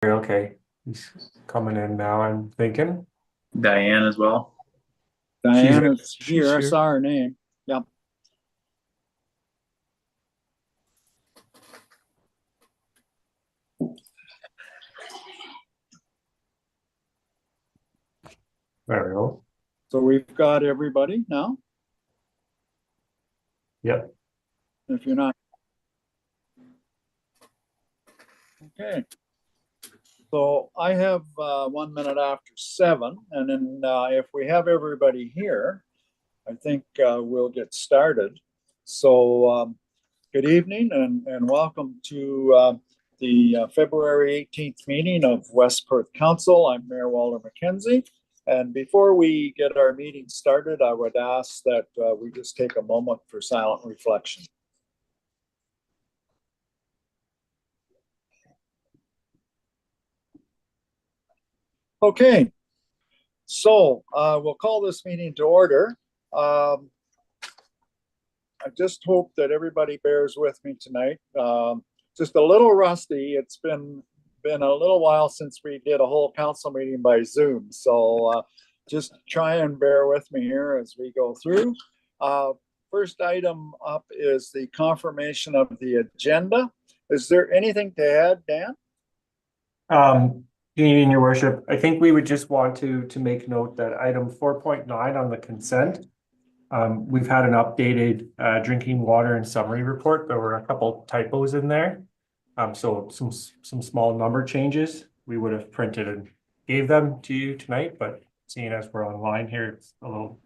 Okay, he's coming in now, I'm thinking. Diane as well. She's Diane is she's here. I here. saw her name. Yep. There we go. So we've got everybody now. Yep. If you're not. Okay. So I have 1 minute after 7. And then if we have everybody here, I think we'll get started. So good evening and welcome to the February 18th meeting of West Perth Council. I'm Mayor Walter McKenzie. And before we get our meeting started, I would ask that we just take a moment for silent reflection. Okay, so we'll call this meeting to order. I just hope that everybody bears with me tonight. Just a little rusty. It's been a little while since we did a whole council meeting by Zoom. So just try and bear with me here as we go through. First item up is the confirmation of the agenda. Is there anything to add, Dan? In your worship, I think we would just want to make note that item 4.9 on the consent. We've had an updated drinking water and summary report. There were a couple typos in there. So some small number changes we would have printed and gave them to you tonight, but seeing as we're online here, it's a little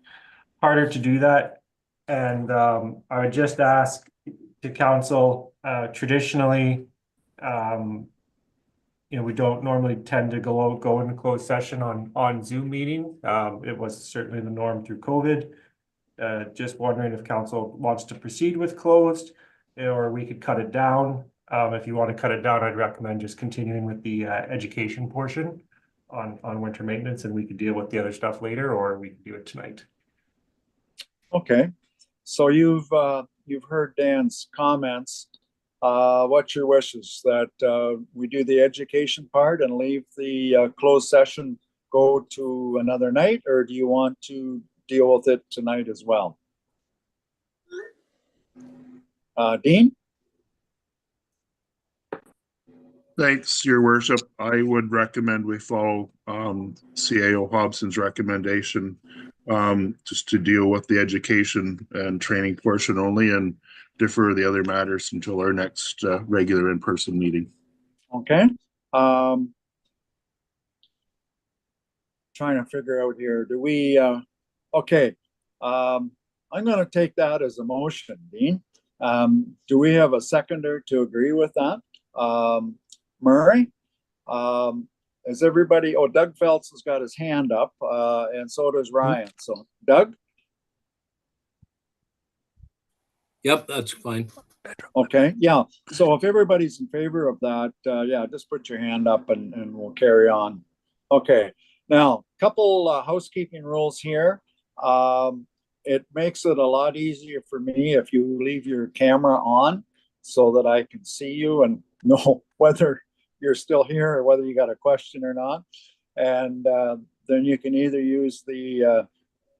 harder to do that. And I would just ask to council, traditionally, we don't normally tend to go into closed session on Zoom meeting. It was certainly the norm through COVID. Just wondering if council wants to proceed with closed, or we could cut it down. If you want to cut it down, I'd recommend just continuing with the education portion on winter maintenance, and we could deal with the other stuff later, or we could do it tonight. Okay, so you've heard Dan's comments. What's your wishes? That we do the education part and leave the closed session, go to another night, or do you want to deal with it tonight as well? Dean? Thanks, Your Worship. I would recommend we follow CAO Hobson's recommendation, just to deal with the education and training portion only and defer the other matters until our next regular in-person meeting. Okay. Trying to figure out here, do we, okay. I'm going to take that as a motion, Dean. Do we have a seconder to agree with that? Murray? Is everybody, oh, Doug Phelps has got his hand up, and so does Ryan. So, Doug? Yep, that's fine. Okay, yeah. So if everybody's in favor of that, yeah, just put your hand up and we'll carry on. Okay, now, couple housekeeping rules here. It makes it a lot easier for me if you leave your camera on so that I can see you and know whether you're still here or whether you got a question or not. And then you can either use the,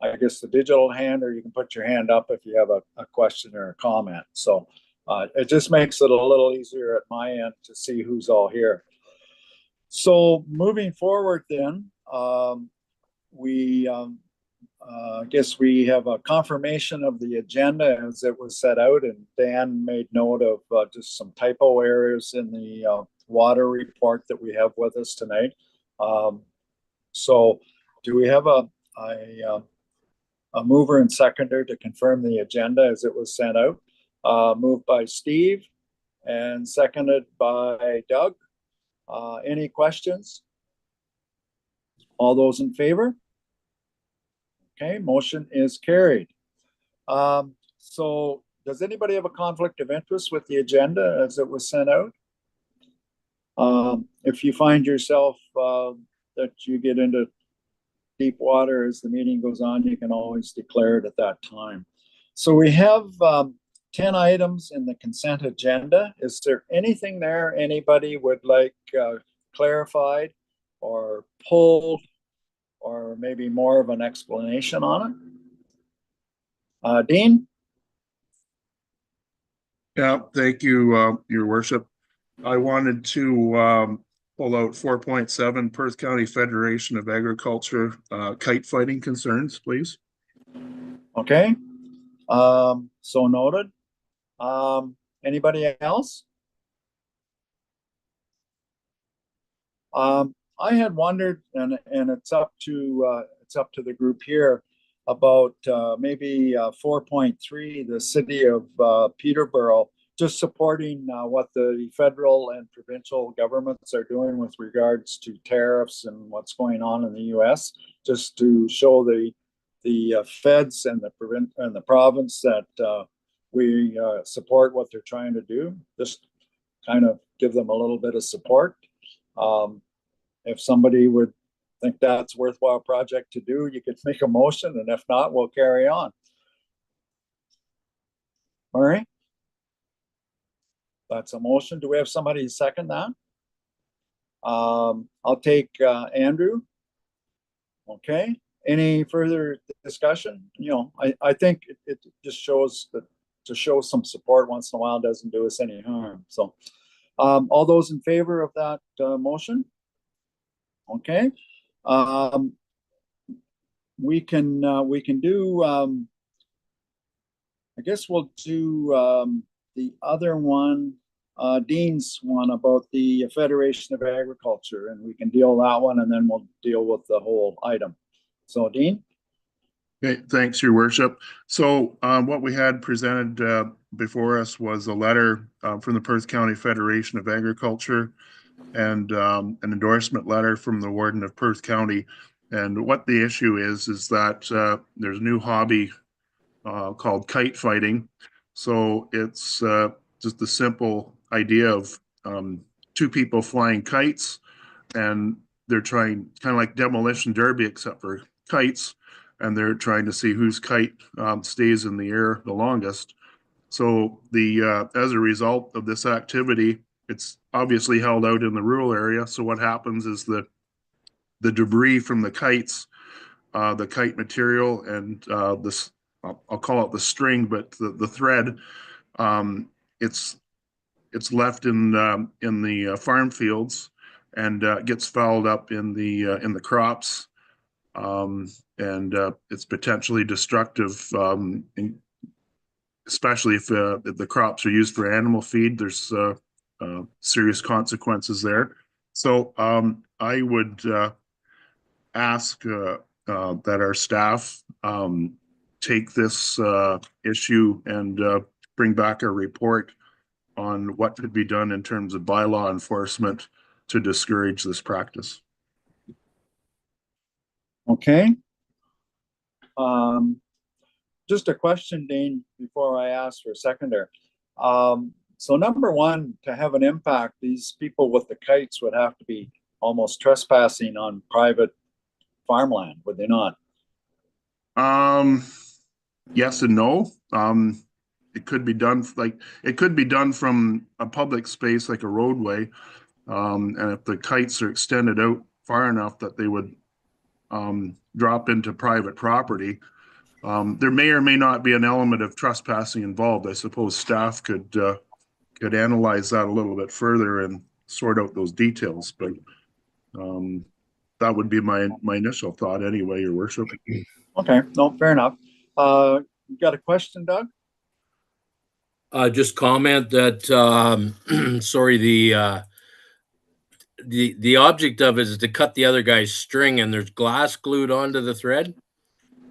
I guess, the digital hand, or you can put your hand up if you have a question or a comment. So it just makes it a little easier at my end to see who's all here. So moving forward then, I guess we have a confirmation of the agenda as it was set out, and Dan made note of just some typo errors in the water report that we have with us tonight. So do we have a mover and seconder to confirm the agenda as it was sent out? Moved by Steve and seconded by Doug. Any questions? All those in favor? Okay, motion is carried. So does anybody have a conflict of interest with the agenda as it was sent out? If you find yourself that you get into deep water as the meeting goes on, you can always declare it at that time. So we have 10 items in the consent agenda. Is there anything there anybody would like clarified or pulled, or maybe more of an explanation on it? Dean? Yeah, thank you, your worship. I wanted to pull out 4.7 Perth County Federation of Agriculture kite fighting concerns, please. Okay, so noted. Anybody else? I had wondered, and it's up to the group here, about maybe 4.3, the city of Peterborough, just supporting what the federal and provincial governments are doing with regards to tariffs and what's going on in the U.S., just to show the feds and the province that we support what they're trying to do. Just kind of give them a little bit of support. If somebody would think that's a worthwhile project to do, you could make a motion, and if not, we'll carry on. Murray? That's a motion. Do we have somebody to second that? I'll take Andrew. Okay. Any further discussion? You know, I think it just shows that to show some support once in a while doesn't do us any harm. So all those in favor of that motion? Okay. We can do I guess we'll do the other one, Dean's one about the Federation of Agriculture, and we can deal that one, and then we'll deal with the whole item. So Dean? Okay, thanks, your worship. So what we had presented before us was a letter from the Perth County Federation of Agriculture and an endorsement letter from the Warden of Perth County. And what the issue is that there's a new hobby called kite fighting. So it's just the simple idea of two people flying kites, and they're trying, kind of like demolition derby, except for kites, and they're trying to see whose kite stays in the air the longest. So as a result of this activity, it's obviously held out in the rural area. So what happens is the debris from the kites, the kite material, and this, I'll call it the string, but the thread, it's left in the farm fields and gets fouled up in the crops, and it's potentially destructive, especially if the crops are used for animal feed. There's serious consequences there. So I would ask that our staff take this issue and bring back a report on what could be done in terms of bylaw enforcement to discourage this practice. Okay. Just a question, Dean, before I ask for a seconder. So number one, to have an impact, these people with the kites would have to be almost trespassing on private farmland, would they not? Yes and no. It could be done from a public space like a roadway, and if the kites are extended out far enough that they would drop into private property, there may or may not be an element of trespassing involved. I suppose staff could analyze that a little bit further and sort out those details, but that would be my initial thought anyway, your worship. Okay, no, fair enough. You got a question, Doug? Just comment that, sorry, the object of it is to cut the other guy's string, and there's glass glued onto the thread,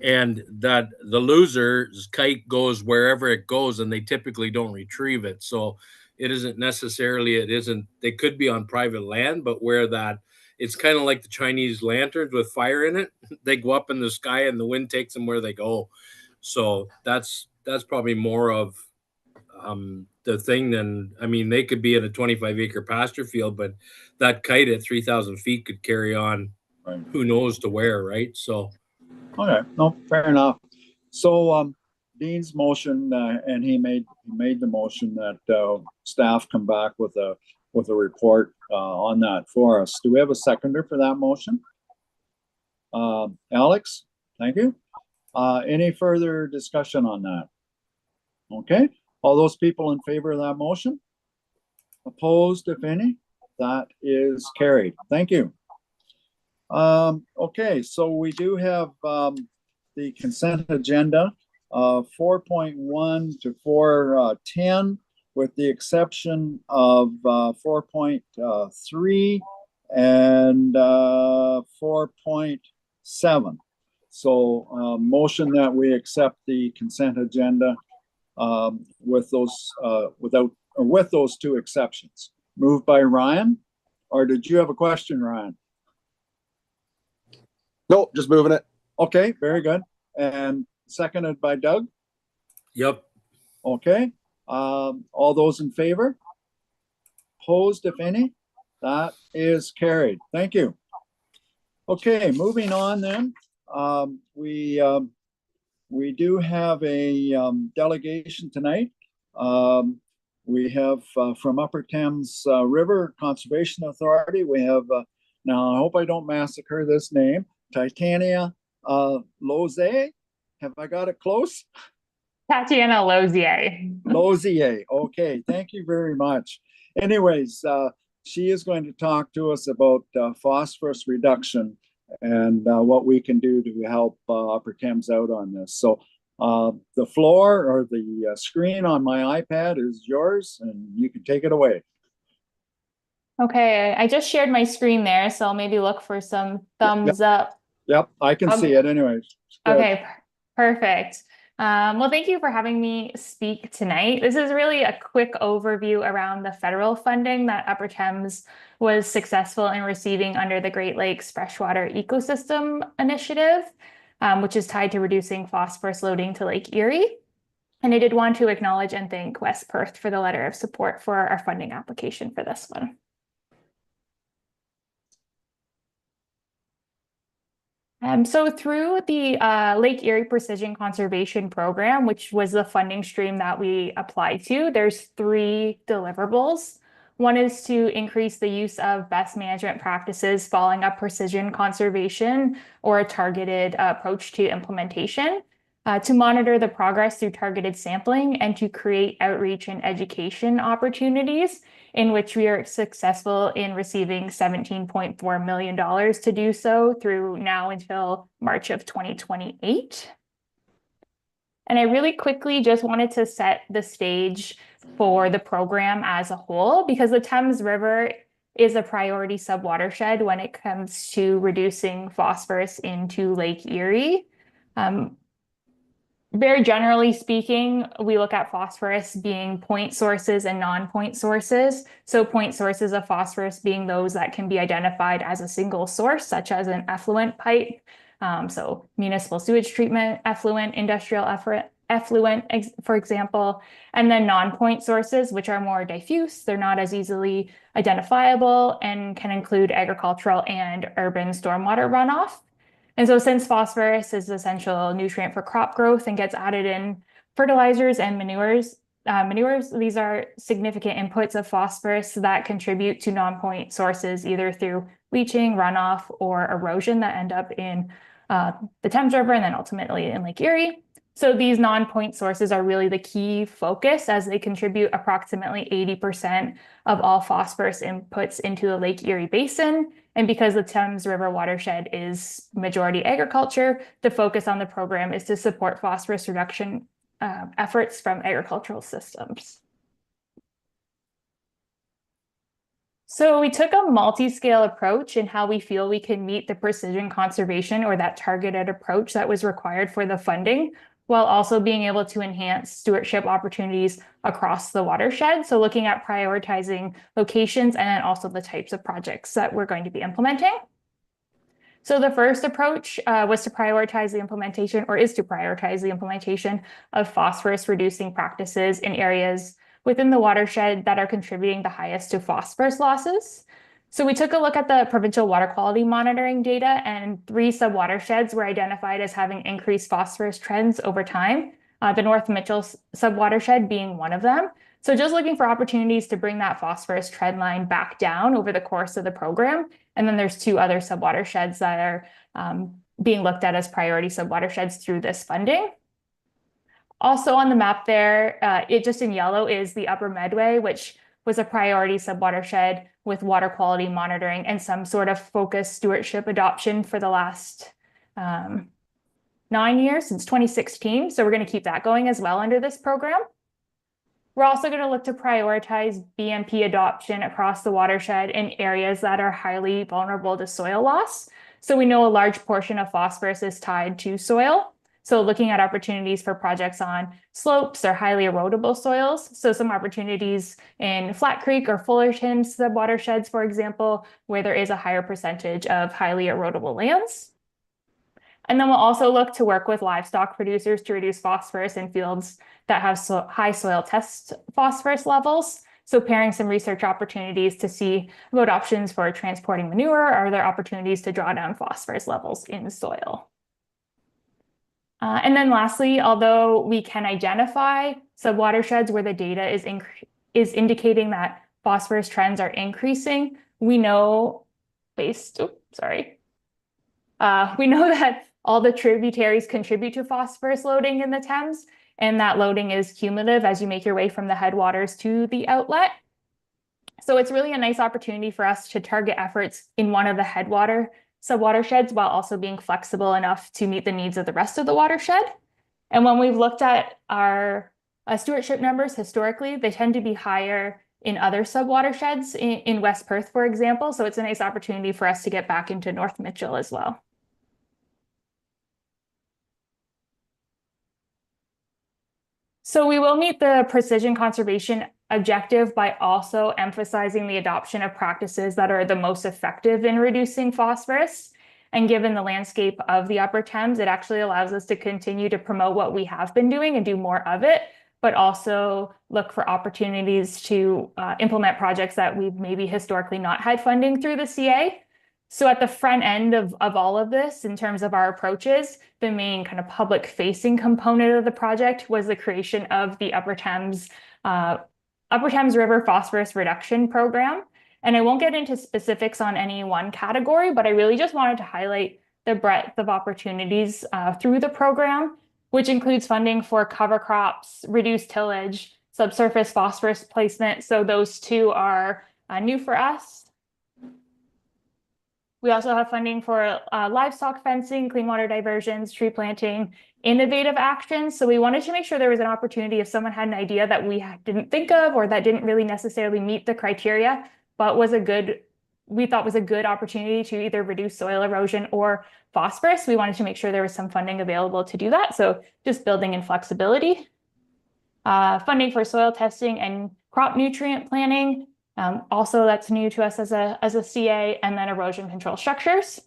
and that the loser's kite goes wherever it goes, and they typically don't retrieve it. So it isn't necessarily, they could be on private land, but where that, it's kind of like the Chinese lanterns with fire in it. They go up in the sky and the wind takes them where they go. So that's probably more of the thing than, I mean, they could be in a 25-acre pasture field, but that kite at 3,000 feet could carry on, Right. Who knows to where, right? So Okay, no, fair enough. So Dean's motion, and he made the motion that staff come back with a with a report on that for us. Do we have a seconder for that motion? Alex, thank you. Any further discussion on that? Okay, all those people in favor of that motion? Opposed, if any? That is carried. Thank you. Okay, so we do have the consent agenda, 4.1 to 4.10, with the exception of 4.3 and 4.7. So motion that we accept the consent agenda with those with those two exceptions. Moved by Ryan, or did you have a question, Ryan? No, just moving it. Okay, very good. And seconded by Doug. Yep. Okay. All those in favor? Opposed, if any? That is carried. Thank you. Okay, moving on then. We do have a delegation tonight. We have from Upper Thames River Conservation Authority. We have, now I hope I don't massacre this name, Titania Lozier. Have I got it close? Tatiana Lozier. Lozier. Okay, thank you very much. Anyways, she is going to talk to us about phosphorus reduction and what we can do to help Upper Thames out on this. So the floor or the screen on my iPad is yours, and you can take it away. Okay, I just shared my screen there, so I'll maybe look for some thumbs up. Yep, I can see it anyways. Good. Okay, perfect. Well, thank you for having me speak tonight. This is really a quick overview around the federal funding that Upper Thames was successful in receiving under the Great Lakes Freshwater Ecosystem Initiative, which is tied to reducing phosphorus loading to Lake Erie. And I did want to acknowledge and thank West Perth for the letter of support for our funding application for this one. So through the Lake Erie Precision Conservation Program, which was the funding stream that we applied to, there's 3 deliverables. One is to increase the use of best management practices following up precision conservation or a targeted approach to implementation, to monitor the progress through targeted sampling, and to create outreach and education opportunities, in which we are successful in receiving $17.4 million to do so through now until March of 2028. And I really quickly just wanted to set the stage for the program as a whole, because the Thames River is a priority subwatershed when it comes to reducing phosphorus into Lake Erie. Very generally speaking, we look at phosphorus being point sources and non-point sources. So point sources of phosphorus being those that can be identified as a single source, such as an effluent pipe. So municipal sewage treatment, effluent, industrial effluent, for example, and then non-point sources, which are more diffuse. They're not as easily identifiable and can include agricultural and urban stormwater runoff. And so since phosphorus is an essential nutrient for crop growth and gets added in fertilizers and manures, these are significant inputs of phosphorus that contribute to non-point sources, either through leaching, runoff, or erosion that end up in the Thames River and then ultimately in Lake Erie. So these non-point sources are really the key focus, as they contribute approximately 80% of all phosphorus inputs into the Lake Erie Basin. And because the Thames River watershed is majority agriculture, the focus on the program is to support phosphorus reduction efforts from agricultural systems. So we took a multi-scale approach in how we feel we can meet the precision conservation, or that targeted approach that was required for the funding, while also being able to enhance stewardship opportunities across the watershed. So looking at prioritizing locations and then also the types of projects that we're going to be implementing. So the first approach was to prioritize the implementation, or is to prioritize the implementation of phosphorus reducing practices in areas within the watershed that are contributing the highest to phosphorus losses. So we took a look at the provincial water quality monitoring data, and 3 subwatersheds were identified as having increased phosphorus trends over time. The North Mitchell subwatershed being one of them. So just looking for opportunities to bring that phosphorus trend line back down over the course of the program. And then there's 2 other subwatersheds that are being looked at as priority subwatersheds through this funding. Also on the map there, it just in yellow is the Upper Medway, which was a priority subwatershed with water quality monitoring and some sort of focused stewardship adoption for the last 9 years, since 2016. So we're going to keep that going as well under this program. We're also going to look to prioritize BMP adoption across the watershed in areas that are highly vulnerable to soil loss. So we know a large portion of phosphorus is tied to soil. So looking at opportunities for projects on slopes or highly erodible soils. So some opportunities in Flat Creek or Fullerton subwatersheds, for example, where there is a higher percentage of highly erodible lands. And then we'll also look to work with livestock producers to reduce phosphorus in fields that have high soil test phosphorus levels. So pairing some research opportunities to see about options for transporting manure. Are there opportunities to draw down phosphorus levels in soil? And then lastly, although we can identify subwatersheds where the data is indicating that phosphorus trends are increasing, we know we know that all the tributaries contribute to phosphorus loading in the Thames, and that loading is cumulative as you make your way from the headwaters to the outlet. So it's really a nice opportunity for us to target efforts in one of the headwater subwatersheds while also being flexible enough to meet the needs of the rest of the watershed. And when we've looked at our stewardship numbers historically, they tend to be higher in other subwatersheds in West Perth, for example. So it's a nice opportunity for us to get back into North Mitchell as well. So we will meet the precision conservation objective by also emphasizing the adoption of practices that are the most effective in reducing phosphorus. And given the landscape of the Upper Thames, it actually allows us to continue to promote what we have been doing and do more of it, but also look for opportunities to implement projects that we've maybe historically not had funding through the CA. So at the front end of all of this, in terms of our approaches, the main kind of public facing component of the project was the creation of the Upper Thames River Phosphorus Reduction Program. And I won't get into specifics on any one category, but I really just wanted to highlight the breadth of opportunities through the program, which includes funding for cover crops, reduced tillage, subsurface phosphorus placement. So those 2 are new for us. We also have funding for livestock fencing, clean water diversions, tree planting, innovative actions. So we wanted to make sure there was an opportunity if someone had an idea that we didn't think of or that didn't really necessarily meet the criteria, but we thought was a good opportunity to either reduce soil erosion or phosphorus. We wanted to make sure there was some funding available to do that. So just building in flexibility. Funding for soil testing and crop nutrient planning. Also, that's new to us as a CA, and then erosion control structures.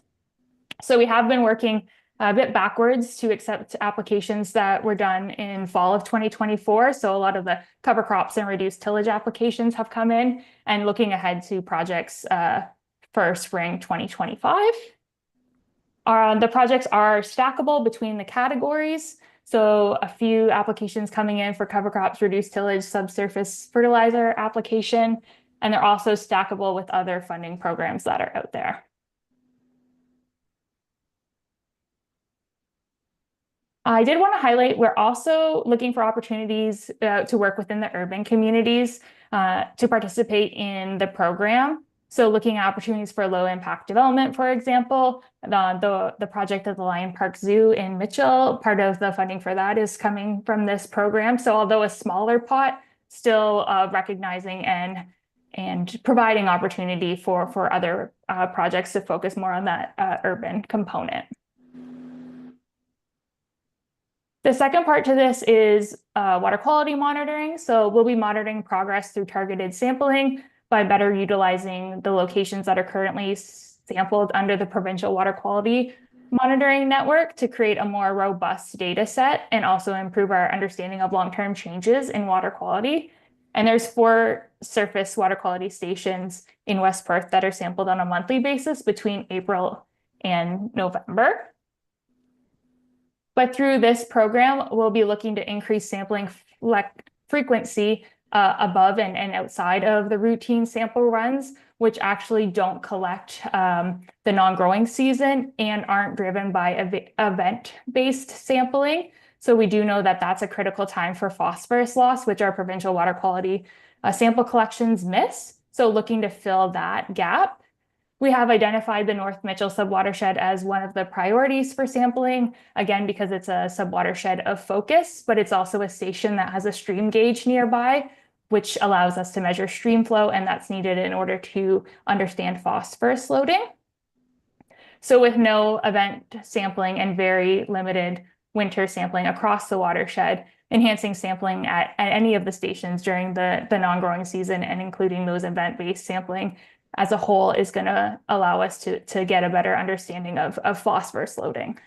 So we have been working a bit backwards to accept applications that were done in fall of 2024. So a lot of the cover crops and reduced tillage applications have come in, and looking ahead to projects for spring 2025. The projects are stackable between the categories. So a few applications coming in for cover crops, reduced tillage, subsurface fertilizer application, and they're also stackable with other funding programs that are out there. I did want to highlight, we're also looking for opportunities to work within the urban communities to participate in the program. So looking at opportunities for low impact development, for example, the project of the Lion Park Zoo in Mitchell, part of the funding for that is coming from this program. So although a smaller pot, still recognizing and providing opportunity for other projects to focus more on that urban component. The second part to this is water quality monitoring. So we'll be monitoring progress through targeted sampling by better utilizing the locations that are currently sampled under the provincial water quality monitoring network to create a more robust data set and also improve our understanding of long-term changes in water quality. And there's 4 surface water quality stations in West Perth that are sampled on a monthly basis between April and November. But through this program, we'll be looking to increase sampling frequency above and outside of the routine sample runs, which actually don't collect the non-growing season and aren't driven by event-based sampling. So we do know that that's a critical time for phosphorus loss, which our provincial water quality sample collections miss. So looking to fill that gap. We have identified the North Mitchell subwatershed as one of the priorities for sampling, again, because it's a subwatershed of focus, but it's also a station that has a stream gauge nearby, which allows us to measure stream flow, and that's needed in order to understand phosphorus loading. So with no event sampling and very limited winter sampling across the watershed, enhancing sampling at any of the stations during the non-growing season and including those event-based sampling as a whole is going to allow us to get a better understanding of phosphorus loading.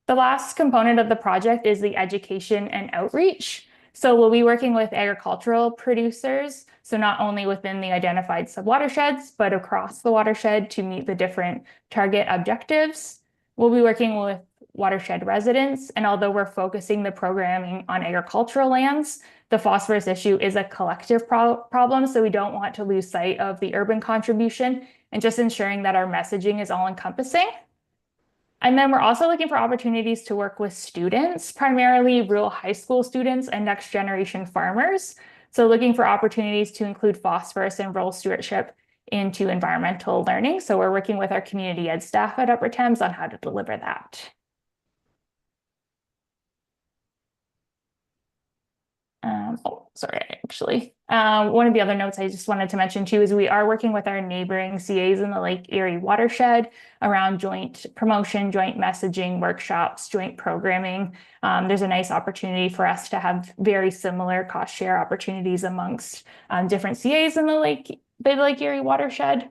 The last component of the project is the education and outreach. So we'll be working with agricultural producers, so not only within the identified subwatersheds, but across the watershed to meet the different target objectives. We'll be working with watershed residents, and although we're focusing the programming on agricultural lands, the phosphorus issue is a collective problem, so we don't want to lose sight of the urban contribution and just ensuring that our messaging is all-encompassing. And then we're also looking for opportunities to work with students, primarily rural high school students and next generation farmers. So looking for opportunities to include phosphorus and rural stewardship into environmental learning. So we're working with our community ed staff at Upper Thames on how to deliver that. One of the other notes I just wanted to mention too is we are working with our neighboring CAs in the Lake Erie watershed around joint promotion, joint messaging, workshops, joint programming. There's a nice opportunity for us to have very similar cost share opportunities amongst different CAs in the Lake Erie watershed.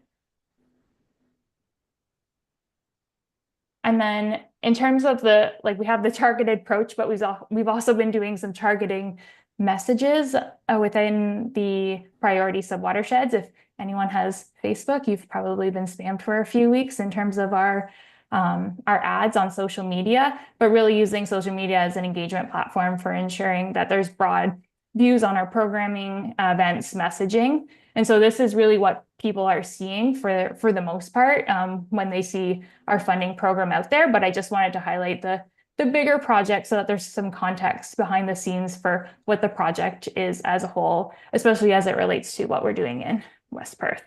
And then in terms of we have the targeted approach, but we've also been doing some targeting messages within the priority subwatersheds. If anyone has Facebook, you've probably been spammed for a few weeks in terms of our ads on social media, but really using social media as an engagement platform for ensuring that there's broad views on our programming, events, messaging. And so this is really what people are seeing for the most part when they see our funding program out there. But I just wanted to highlight the bigger project so that there's some context behind the scenes for what the project is as a whole, especially as it relates to what we're doing in West Perth.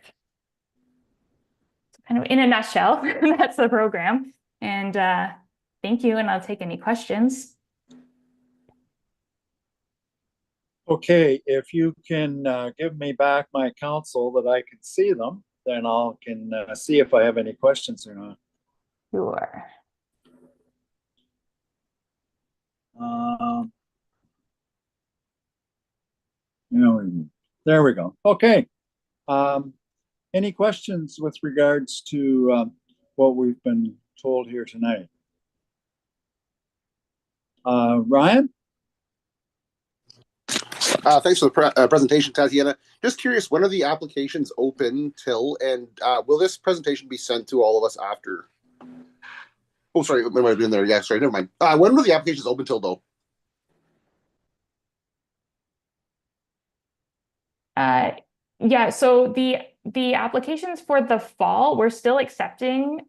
So kind of in a nutshell, that's the program. And thank you, and I'll take any questions. Okay, if you can give me back my counsel that I can see them, then I can see if I have any questions or not. Sure. There we go. Okay. Any questions with regards to what we've been told here tonight? Ryan? Thanks for the presentation, Tatiana. Just curious, when are the applications open till, and will this presentation be sent to all of us after? Oh, sorry, it might have been there. Yeah, sorry, never mind. When were the applications open till, though? Yeah, so the applications for the fall, we're still accepting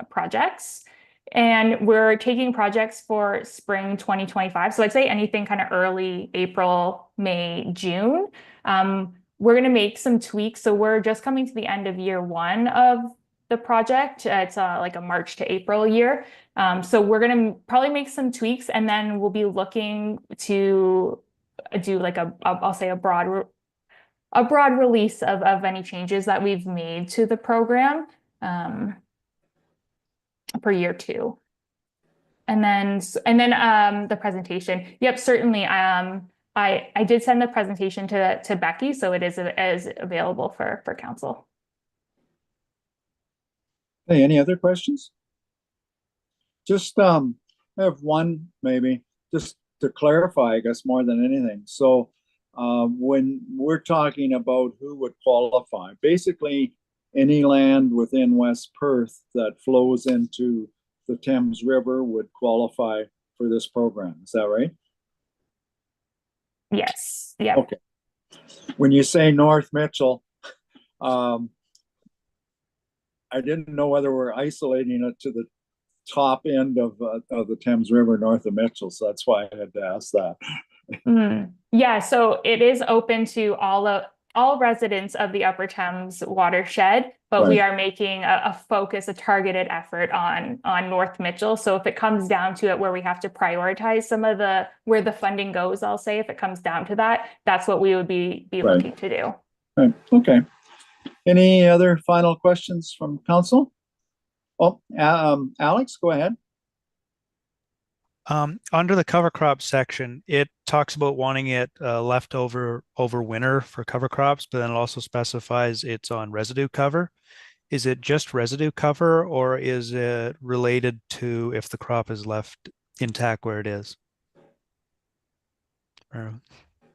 projects, and we're taking projects for spring 2025. So I'd say anything kind of early April, May, June. We're going to make some tweaks. So we're just coming to the end of year one of the project. It's like a March to April year. So we're going to probably make some tweaks, and then we'll be looking to do like I'll say a broad release of any changes that we've made to the program for year two. And then the presentation. Yep, certainly. I did send the presentation to Becky, so it is available for council. Hey, any other questions? Just I have one maybe, just to clarify, I guess, more than anything. So when we're talking about who would qualify, basically any land within West Perth that flows into the Thames River would qualify for this program. Is that right? Yes, yep. Okay. When you say North Mitchell, I didn't know whether we're isolating it to the top end of the Thames River north of Mitchell, so that's why I had to ask that. Yeah, so it is open to all residents of the Upper Thames watershed, but we Right. are making a focus, a targeted effort on North Mitchell. So if it comes down to it where we have to prioritize some of where the funding goes, I'll say, if it comes down to that, that's what we would be Right. looking to do. Right. Okay. Any other final questions from council? Oh, Alex, go ahead. Under the cover crop section, it talks about wanting it left over winter for cover crops, but then it also specifies it's on residue cover. Is it just residue cover, or is it related to if the crop is left intact where it is?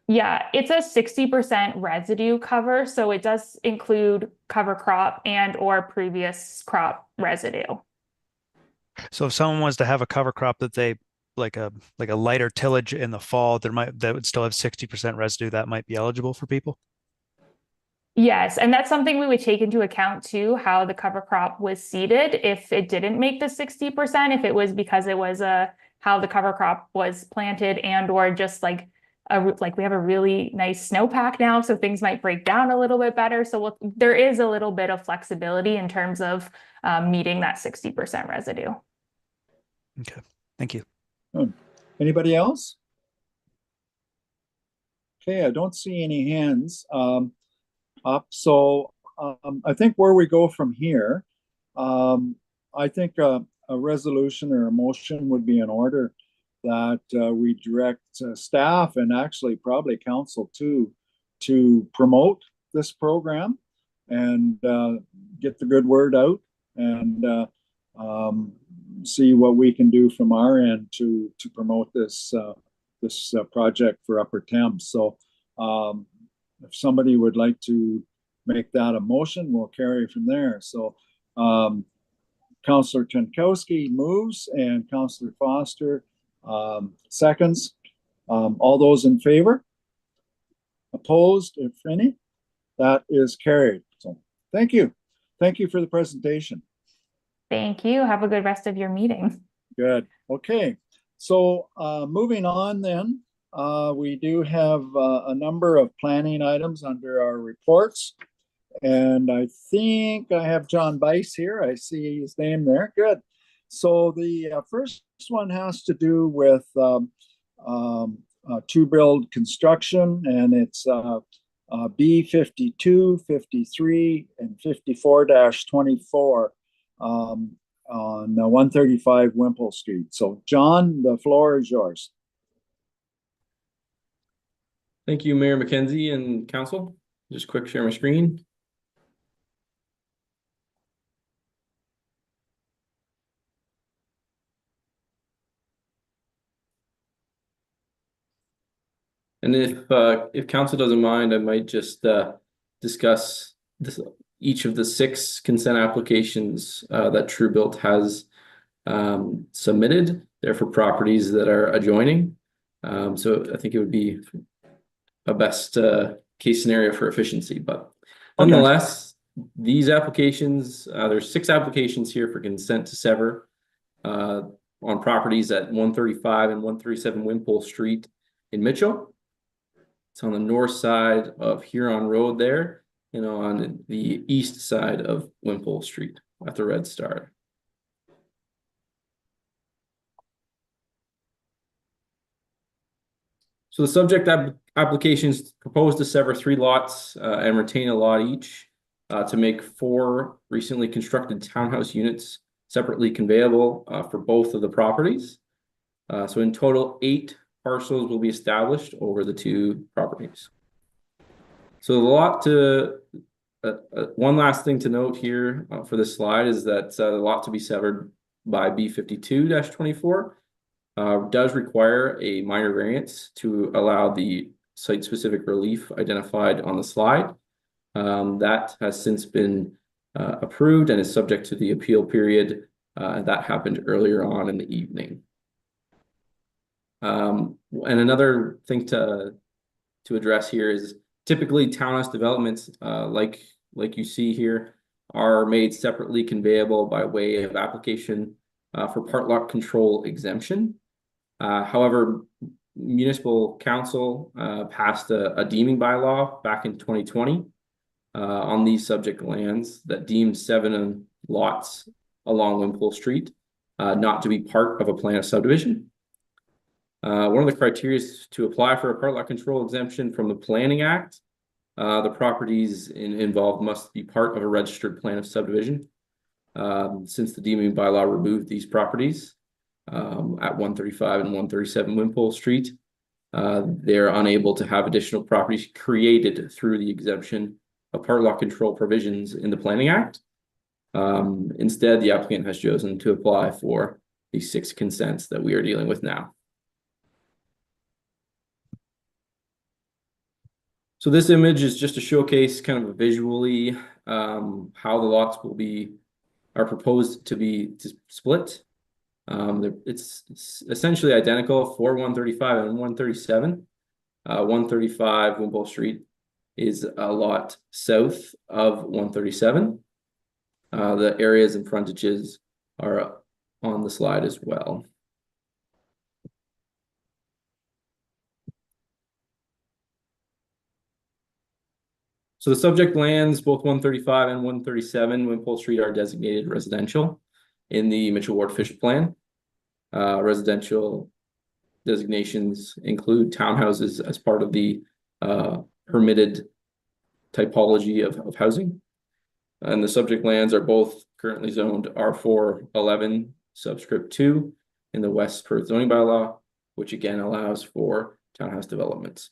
Yeah, it's a 60% residue cover, so it does include cover crop and or previous crop residue. So if someone was to have a cover crop that they like a lighter tillage in the fall, that would still have 60% residue that might be eligible for people. Yes, and that's something we would take into account too, how the cover crop was seeded. If it didn't make the 60%, if it was because it was how the cover crop was planted and or just like we have a really nice snowpack now, so things might break down a little bit better. So there is a little bit of flexibility in terms of meeting that 60% residue. Okay, thank you. Anybody else? Okay, I don't see any hands up. So I think where we go from here, I think a resolution or a motion would be in order that we direct staff and actually probably council too to promote this program and get the good word out and see what we can do from our end to promote this project for Upper Thames. So if somebody would like to make that a motion, we'll carry from there. So Councillor Jankowski moves and Councillor Foster seconds. All those in favor? Opposed, if any? That is carried. So thank you. Thank you for the presentation. Thank you. Have a good rest of your meeting. Good. Okay. So moving on then, we do have a number of planning items under our reports. And I think I have John Bice here. I see his name there. Good. So the first one has to do with to-build construction, and it's B52, 53, and 54-24 on 135 Wimple Street. So John, the floor is yours. Thank you, Mayor McKenzie and council. Just quick share my screen. And if council doesn't mind, I might just discuss each of the 6 consent applications that TrueBuilt has submitted. They're for properties that are adjoining. So I think it would be a best case scenario for efficiency. But nonetheless, these applications, there's 6 applications here for consent to sever on properties at 135 and 137 Wimpole Street in Mitchell. It's on the north side of Huron Road there, on the east side of Wimpole Street at the Red Star. So the subject applications propose to sever 3 lots and retain a lot each to make 4 recently constructed townhouse units separately conveyable for both of the properties. So in total, 8 parcels will be established over the 2 properties. So the lot to one last thing to note here for this slide is that the lot to be severed by B52-24 does require a minor variance to allow the site-specific relief identified on the slide. That has since been approved and is subject to the appeal period. That happened earlier on in the evening. And another thing to to address here is typically townhouse developments, like you see here, are made separately conveyable by way of application for part lot control exemption. However, municipal council passed a deeming bylaw back in 2020 on these subject lands that deemed 7 lots along Wimpole Street not to be part of a plan of subdivision. One of the criteria to apply for a part lot control exemption from the Planning Act, the properties involved must be part of a registered plan of subdivision. Since the deeming bylaw removed these properties at 135 and 137 Wimpole Street, they're unable to have additional properties created through the exemption of part lot control provisions in the Planning Act. Instead, the applicant has chosen to apply for the 6 consents that we are dealing with now. So this image is just to showcase kind of visually how the lots are proposed to be split. It's essentially identical for 135 and 137. 135 Wimpole Street is a lot south of 137. The areas and frontages are on the slide as well. So the subject lands, both 135 and 137 Wimpole Street, are designated residential in the Mitchell Ward Official Plan. Residential designations include townhouses as part of the permitted typology of housing. And the subject lands are both currently zoned R411 subscript 2 in the West Perth zoning bylaw, which again allows for townhouse developments.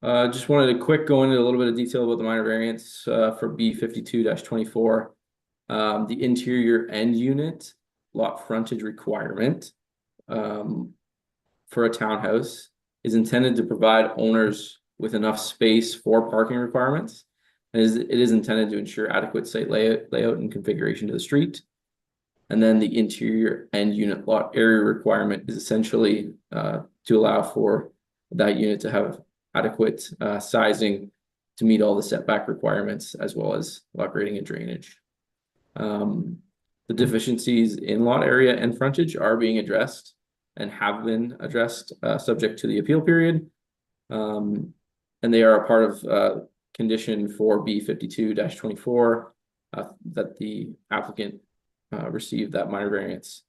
Just wanted to quick go into a little bit of detail about the minor variance for B52-24. The interior end unit lot frontage requirement for a townhouse is intended to provide owners with enough space for parking requirements. It is intended to ensure adequate site layout and configuration to the street. And then the interior end unit lot area requirement is essentially to allow for that unit to have adequate sizing to meet all the setback requirements, as well as lot grading and drainage. The deficiencies in lot area and frontage are being addressed and have been addressed subject to the appeal period. And they are a part of condition for B52-24 that the applicant received that minor variance.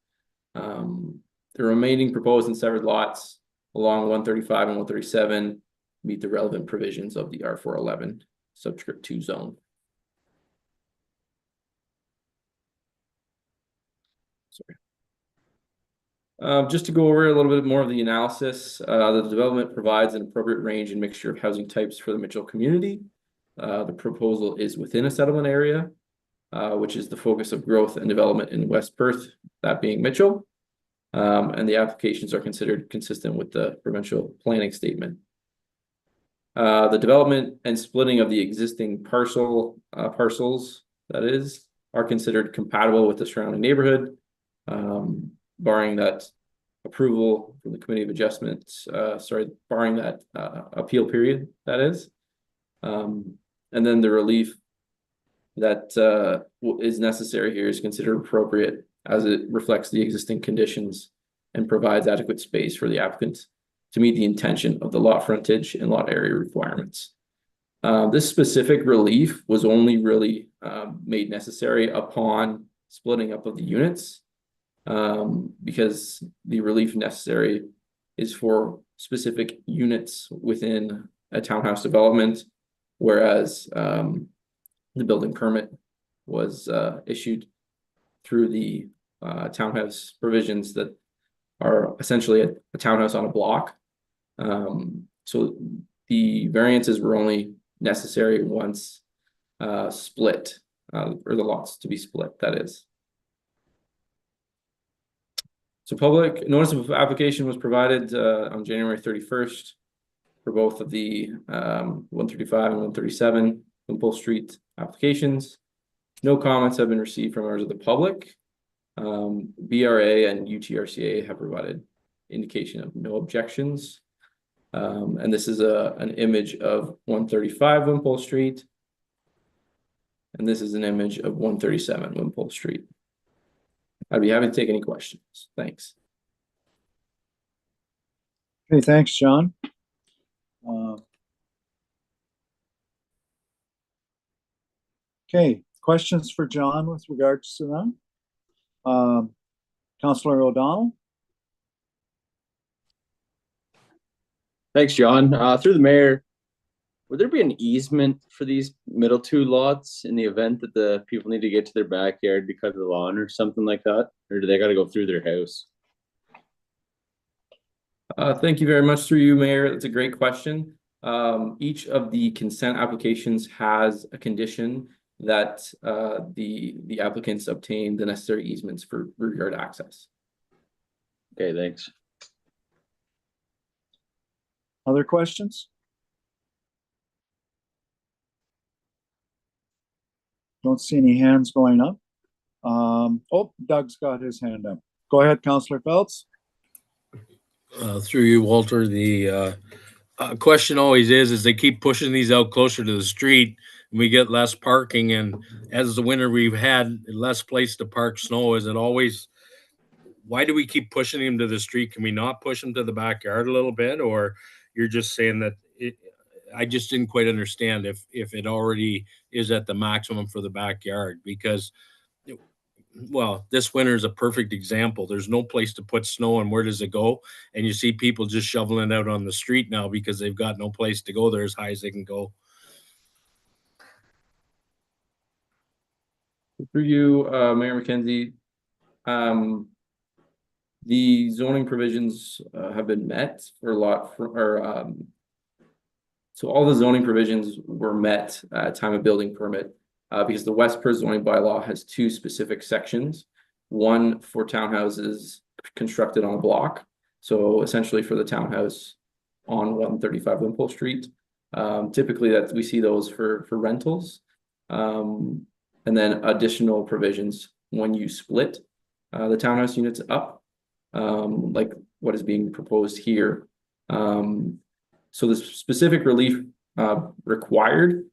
The remaining proposed and severed lots along 135 and 137 meet the relevant provisions of the R411 subscript 2 zone. Sorry. Just to go over a little bit more of the analysis, the development provides an appropriate range and mixture of housing types for the Mitchell community. The proposal is within a settlement area, which is the focus of growth and development in West Perth, that being Mitchell. And the applications are considered consistent with the provincial planning statement. The development and splitting of the existing parcels, that is, are considered compatible with the surrounding neighborhood, barring that approval from the Committee of Adjustments, barring that appeal period, that is. And then the relief that is necessary here is considered appropriate as it reflects the existing conditions and provides adequate space for the applicant to meet the intention of the lot frontage and lot area requirements. This specific relief was only really made necessary upon splitting up of the units, because the relief necessary is for specific units within a townhouse development, whereas the building permit was issued through the townhouse provisions that are essentially a townhouse on a block. So the variances were only necessary once split, or the lots to be split, that is. So public notice of application was provided on January 31st for both of the 135 and 137 Wimpole Street applications. No comments have been received from members of the public. BRA and UTRCA have provided indication of no objections. And this is an image of 135 Wimpole Street. And this is an image of 137 Wimpole Street. I'd be happy to take any questions. Thanks. Okay, thanks, John. Okay, questions for John with regards to that? Councillor O'Donnell? Thanks, John. Through the mayor, would there be an easement for these middle two lots in the event that the people need to get to their backyard because of the lawn or something like that? Or do they got to go through their house? Thank you very much through you, Mayor. That's a great question. Each of the consent applications has a condition that the applicants obtain the necessary easements for rear yard access. Okay, thanks. Other questions? Don't see any hands going up. Oh, Doug's got his hand up. Go ahead, Councillor Phelps. Through you, Walter, the question always is they keep pushing these out closer to the street and we get less parking. And as the winter we've had less place to park snow, is it always, why do we keep pushing them to the street? Can we not push them to the backyard a little bit? Or you're just saying that I just didn't quite understand if it already is at the maximum for the backyard, because well, this winter is a perfect example. There's no place to put snow, and where does it go? And you see people just shoveling it out on the street now because they've got no place to go there as high as they can go. Through you, Mayor McKenzie, the zoning provisions have been met for so all the zoning provisions were met at time of building permit. Because the West Perth zoning bylaw has two specific sections, one for townhouses constructed on a block. So essentially for the townhouse on 135 Wimpole Street. Typically that we see those for rentals. And then additional provisions when you split the townhouse units up, like what is being proposed here. So the specific relief required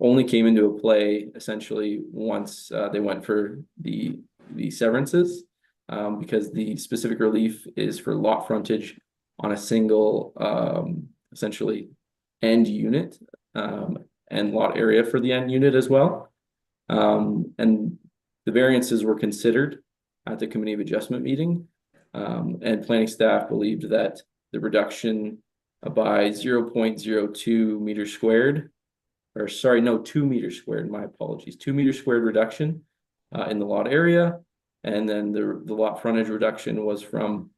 only came into play essentially once they went for the severances, because the specific relief is for lot frontage on a single essentially end unit, and lot area for the end unit as well. And the variances were considered at the Committee of Adjustment meeting, and planning staff believed that the reduction by 0.02 meters squared, or sorry, no, 2 meters squared, my apologies, 2 meters squared reduction in the lot area. And then the lot frontage reduction was from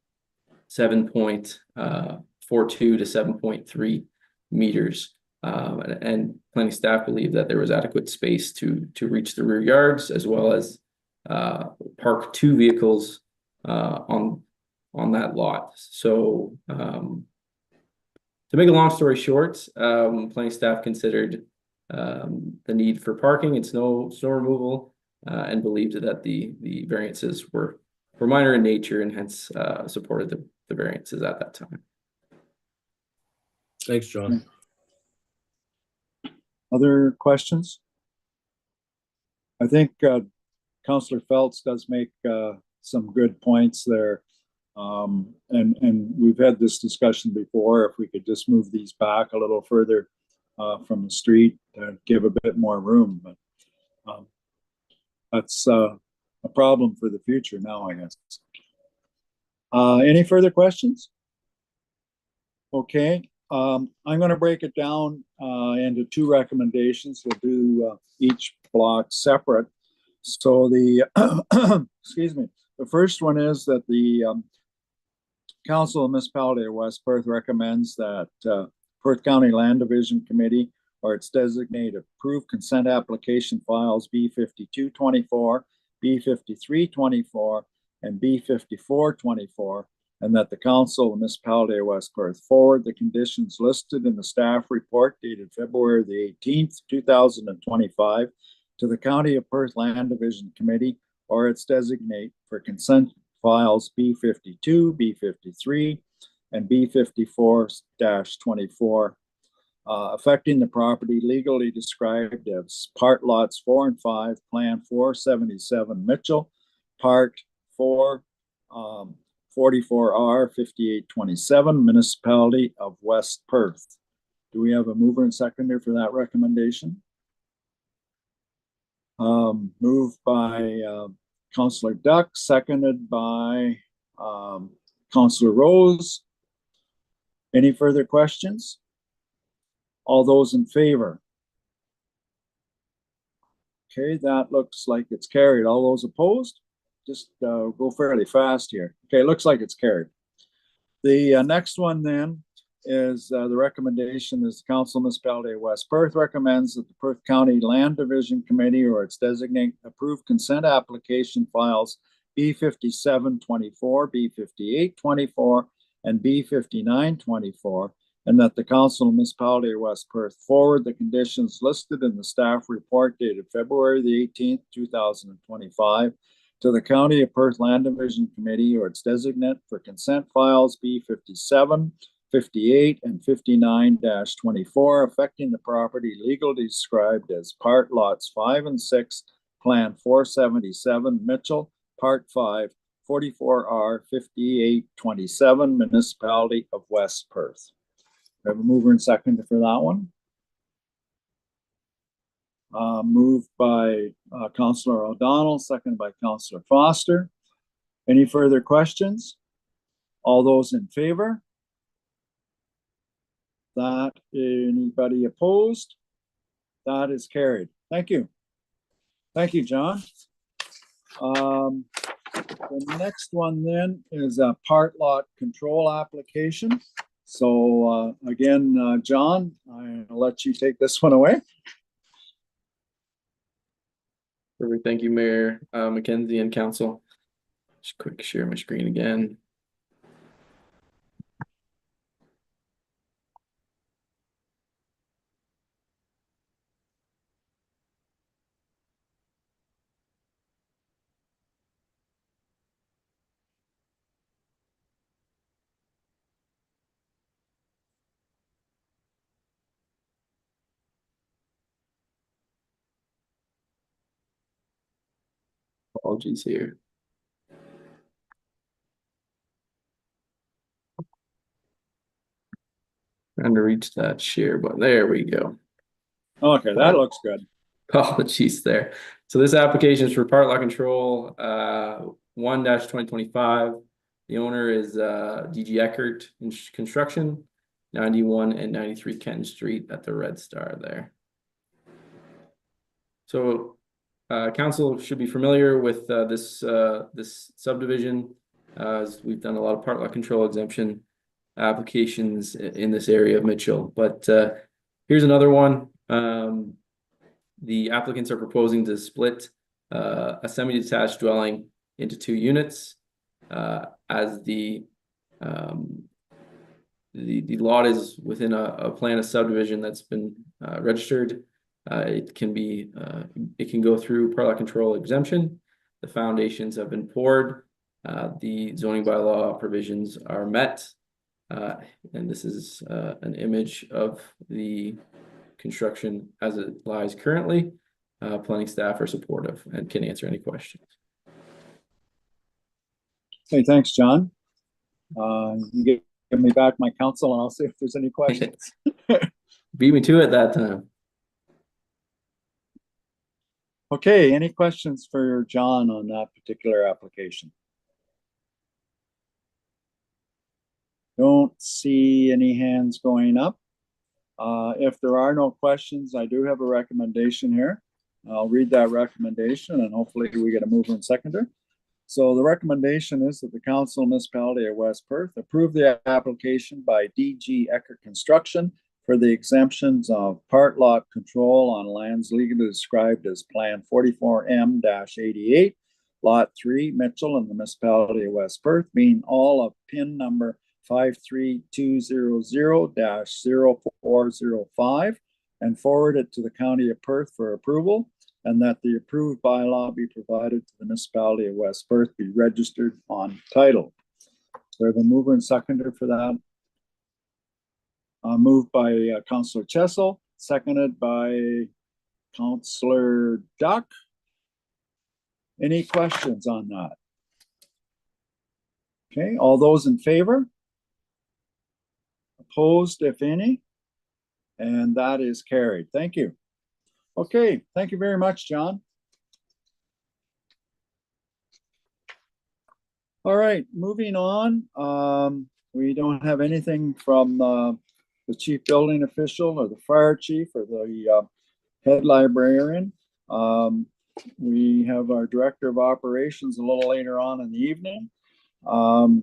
7.42 to 7.3 meters. And planning staff believed that there was adequate space to reach the rear yards, as well as park 2 vehicles on that lot. So to make a long story short, planning staff considered the need for parking and snow removal, and believed that the variances were minor in nature, and hence supported the variances at that time. Thanks, John. Other questions? I think Councillor Phelps does make some good points there. And we've had this discussion before, if we could just move these back a little further from the street to give a bit more room, but that's a problem for the future now, I guess. Any further questions? Okay, I'm going to break it down into 2 recommendations. We'll do each block separate. So the excuse me, the first one is that the Council of Municipality of West Perth recommends that Perth County Land Division Committee, or its designated, approve consent application files B5224, B5324, and B5424, and that the Council of Municipality of West Perth forward the conditions listed in the staff report dated February the 18th, 2025, to the County of Perth Land Division Committee, or its designate for consent files B52, B53, and B54-24, affecting the property legally described as Part Lots 4 and 5, Plan 477 Mitchell, Part 4, 44R 5827, Municipality of West Perth. Do we have a mover and seconder for that recommendation? Moved by Councillor Duck, seconded by Councillor Rose. Any further questions? All those in favor? Okay, that looks like it's carried. All those opposed? Just go fairly fast here. Okay, looks like it's carried. The next one then is the recommendation is the Council Municipality of West Perth recommends that the Perth County Land Division Committee or its designate approve consent application files B5724, B5824, and B5924, and that the Council Municipality of West Perth forward the conditions listed in the staff report dated February the 18th, 2025 to the County of Perth Land Division Committee or its designate for consent files B57, 58, and 59-24, affecting the property legally described as Part Lots 5 and 6, Plan 477, Mitchell, Part 5, 44R 5827, Municipality of West Perth. We have a mover and seconder for that one. Moved by Councillor O'Donnell, seconded by Councillor Foster. Any further questions? All those in favor? That, anybody opposed? That is carried. Thank you. Thank you, John. The next one then is a part lot control application. So again, John, I'll let you take this one away. Perfect. Thank you, Mayor Mackenzie and Council. Just quick share my screen again. Apologies here. Trying to reach that share button. There we go. Okay, that looks good. Apologies there. So this application is for part lot control 1-2025. The owner is DG Eckert Construction, 91 and 93 Kenton Street at the Red Star there. So council should be familiar with this subdivision, as we've done a lot of part lot control exemption applications in this area of Mitchell. But here's another one. The applicants are proposing to split a semi-detached dwelling into 2 units, as the lot is within a plan of subdivision that's been registered. It can go through part lot control exemption. The foundations have been poured. The zoning bylaw provisions are met. And this is an image of the construction as it lies currently. Planning staff are supportive and can answer any questions. Hey, thanks, John. You give me back my counsel and I'll see if there's any questions. Beat me to it that time. Okay, any questions for John on that particular application? Don't see any hands going up. If there are no questions, I do have a recommendation here. I'll read that recommendation and hopefully we get a mover and seconder. So the recommendation is that the Council Municipality of West Perth approve the application by DG Eckert Construction for the exemptions of part lot control on lands legally described as Plan 44M-88, Lot 3, Mitchell, in the Municipality of West Perth, being all of PIN number 53200-0405, and forward it to the County of Perth for approval. and that the approved bylaw be provided to the municipality of West Perth, be registered on title. So we have a mover and seconder for that. Moved by Councillor Chessel, seconded by Councillor Duck. Any questions on that? Okay, all those in favor? Opposed, if any? And that is carried. Thank you. Okay, thank you very much, John. All right, moving on. We don't have anything from the chief building official or the fire chief or the head librarian. We have our director of operations a little later on in the evening. No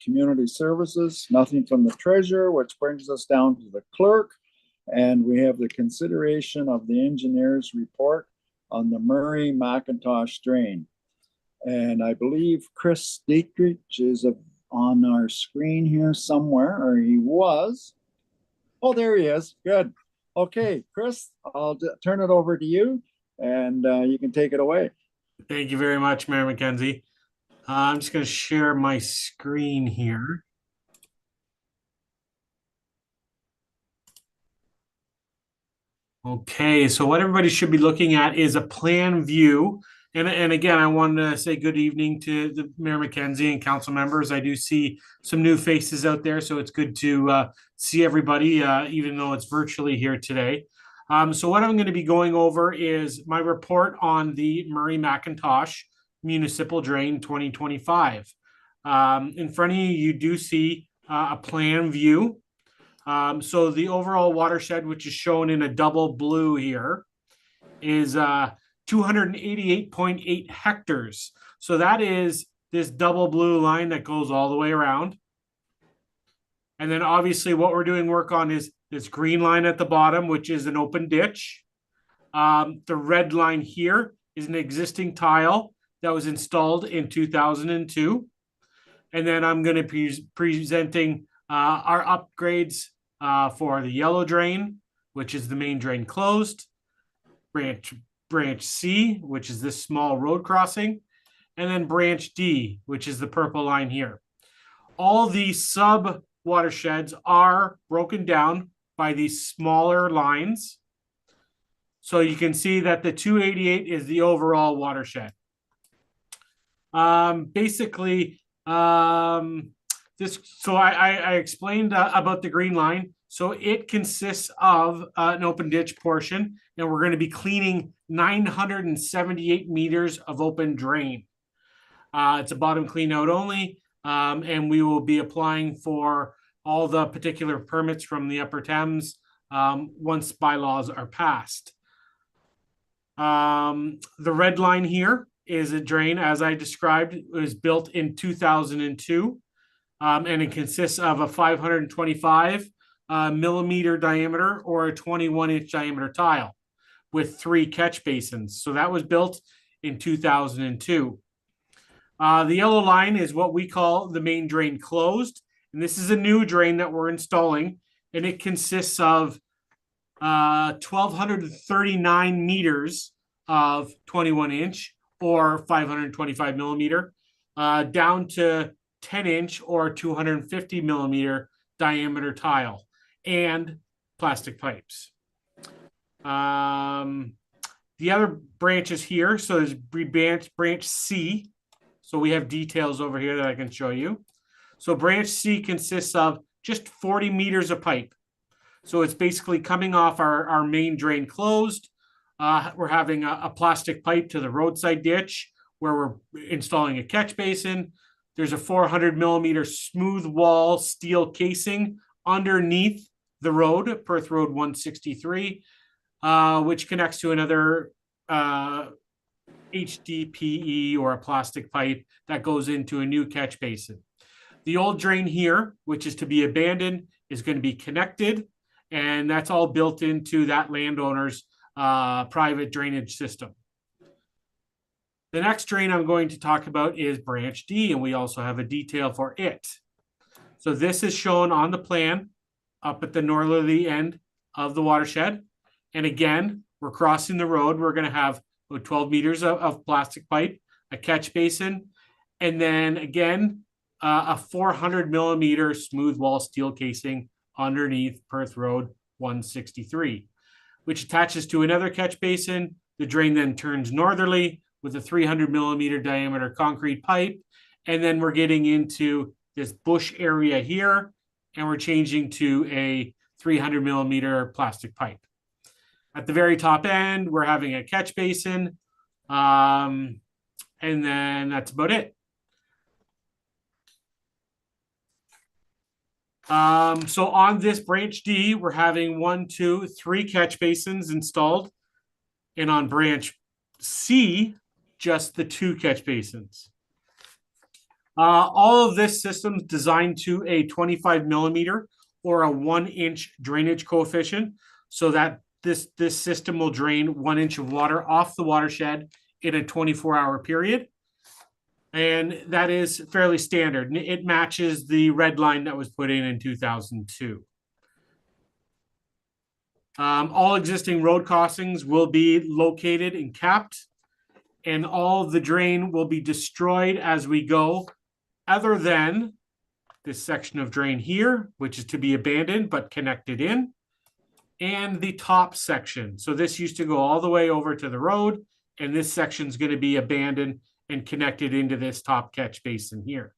community services, nothing from the treasurer, which brings us down to the clerk. And we have the consideration of the engineer's report on the Murray McIntosh drain. And I believe Chris Dietrich is on our screen here somewhere, or he was. Oh, there he is. Good. Okay, Chris, I'll turn it over to you, and you can take it away. Thank you very much, Mayor McKenzie. I'm just going to share my screen here. Okay, so what everybody should be looking at is a plan view. And again, I wanted to say good evening to the Mayor McKenzie and council members. I do see some new faces out there, so it's good to see everybody, even though it's virtually here today. So what I'm going to be going over is my report on the Murray McIntosh Municipal Drain 2025. In front of you, you do see a plan view. So the overall watershed, which is shown in a double blue here, is 288.8 hectares. So that is this double blue line that goes all the way around. And then obviously what we're doing work on is this green line at the bottom, which is an open ditch. The red line here is an existing tile that was installed in 2002. And then I'm going to be presenting our upgrades for the yellow drain, which is the main drain closed, branch C, which is this small road crossing, and then branch D, which is the purple line here. All these sub watersheds are broken down by these smaller lines. So you can see that the 288 is the overall watershed. Basically, I explained about the green line. So it consists of an open ditch portion, and we're going to be cleaning 978 meters of open drain. It's a bottom clean out only, and we will be applying for all the particular permits from the Upper Thames once bylaws are passed. The red line here is a drain, as I described. It was built in 2002, and it consists of a 525 millimeter diameter or a 21-inch diameter tile with 3 catch basins. So that was built in 2002. The yellow line is what we call the main drain closed. And this is a new drain that we're installing. And it consists of 1,239 meters of 21-inch or 525 millimeter down to 10-inch or 250 millimeter diameter tile and plastic pipes. The other branches here, so there's branch C. So we have details over here that I can show you. So branch C consists of just 40 meters of pipe. So it's basically coming off our main drain closed. We're having a plastic pipe to the roadside ditch where we're installing a catch basin. There's a 400 millimeter smooth wall steel casing underneath the road, Perth Road 163, which connects to another HDPE or a plastic pipe that goes into a new catch basin. The old drain here, which is to be abandoned, is going to be connected, and that's all built into that landowner's private drainage system. The next drain I'm going to talk about is branch D, and we also have a detail for it. So this is shown on the plan up at the northerly end of the watershed. And again, we're crossing the road. We're going to have about 12 meters of plastic pipe, a catch basin, and then again, a 400 millimeter smooth wall steel casing underneath Perth Road 163, which attaches to another catch basin. The drain then turns northerly with a 300 millimeter diameter concrete pipe. And then we're getting into this bush area here, and we're changing to a 300 millimeter plastic pipe. At the very top end, we're having a catch basin. And then that's about it. So on this branch D, we're having 1, 2, 3 catch basins installed. And on branch C, just the 2 catch basins. All of this system's designed to a 25 millimeter or a 1 inch drainage coefficient, so that this system will drain 1 inch of water off the watershed in a 24-hour period. And that is fairly standard. It matches the red line that was put in 2002. All existing road crossings will be located and capped, and all of the drain will be destroyed as we go, other than this section of drain here, which is to be abandoned but connected in, and the top section. So this used to go all the way over to the road, and this section is going to be abandoned and connected into this top catch basin here.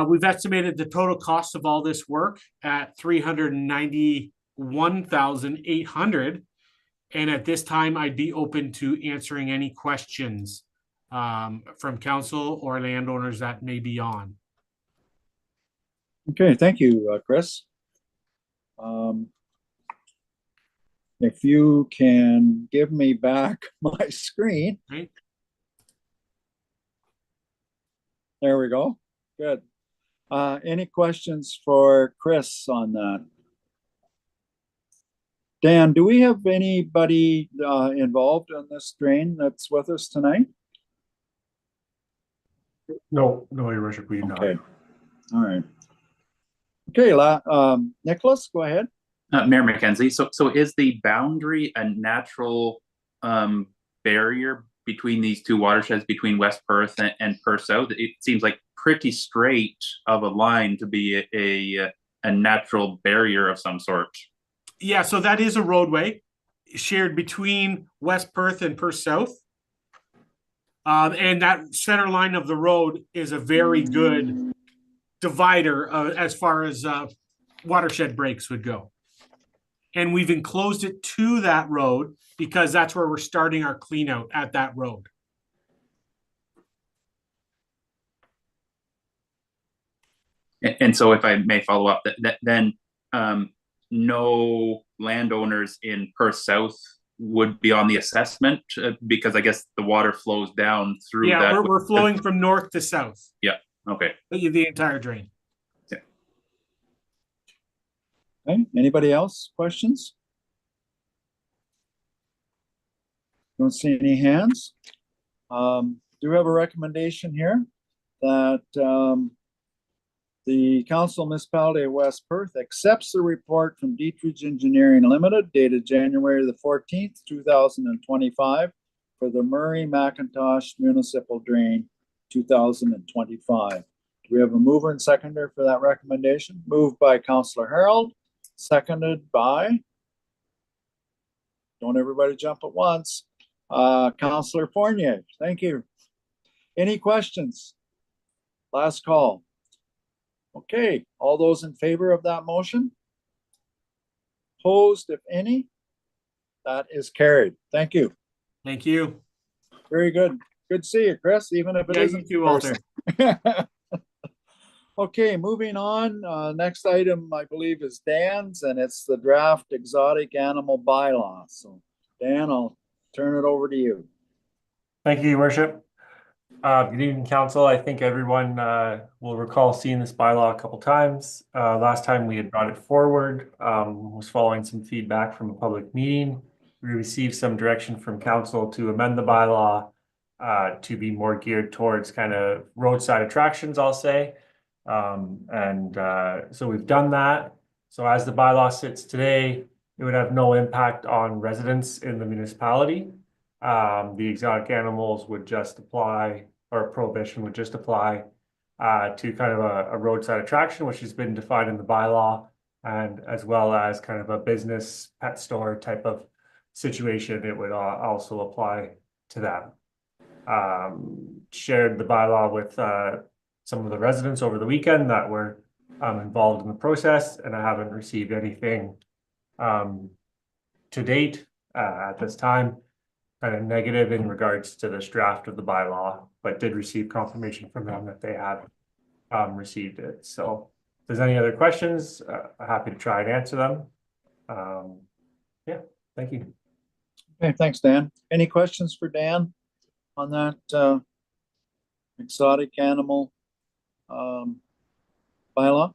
We've estimated the total cost of all this work at $391,800. And at this time, I'd be open to answering any questions from council or landowners that may be on. Okay, thank you, Chris. If you can give me back my screen. Right. There we go. Good. Any questions for Chris on that? Dan, do we have anybody involved in this drain that's with us tonight? No, Your Worship, we do not. Okay. All right. Okay, Nicholas, go ahead. Mayor McKenzie, so is the boundary a natural barrier between these two watersheds, between West Perth and Perth South? It seems like pretty straight of a line to be a natural barrier of some sort. Yeah, so that is a roadway shared between West Perth and Perth South. And that center line of the road is a very good divider as far as watershed breaks would go. And we've enclosed it to that road because that's where we're starting our clean out, at that road. And so if I may follow up, then no landowners in Perth South would be on the assessment because I guess the water flows down through that. Yeah, we're flowing from north to south. Yeah, okay. The entire drain. Yeah. Okay, anybody else? Questions? Don't see any hands. Do we have a recommendation here that the Council Municipality of West Perth accepts the report from Dietrich Engineering Limited dated January the 14th, 2025 for the Murray McIntosh Municipal Drain 2025. Do we have a mover and seconder for that recommendation? Moved by Councillor Harold, seconded by, don't everybody jump at once, Councillor Fournier. Thank you. Any questions? Last call. Okay, all those in favor of that motion? Opposed, if any? That is carried. Thank you. Thank you. Very good. Good to see you, Chris, even if it Yeah, isn't. you too, Walter. Okay, moving on. Next item, I believe, is Dan's, and it's the draft exotic animal bylaw. So, Dan, I'll turn it over to you. Thank you, Your Worship. Good evening, Council. I think everyone will recall seeing this bylaw a couple times. Last time we had brought it forward was following some feedback from a public meeting. We received some direction from Council to amend the bylaw to be more geared towards kind of roadside attractions, I'll say. So we've done that. So as the bylaw sits today, It would have no impact on residents in the municipality. The exotic animals would just apply, or prohibition would just apply to kind of a roadside attraction, which has been defined in the bylaw, and as well as kind of a business pet store type of situation, it would also apply to them. Shared the bylaw with some of the residents over the weekend that were involved in the process, and I haven't received anything to date at this time, kind of negative in regards to this draft of the bylaw, but did receive confirmation from them that they have received it. So if there's any other questions, I'm happy to try and answer them. Yeah, thank you. Okay, thanks, Dan. Any questions for Dan on that exotic animal bylaw?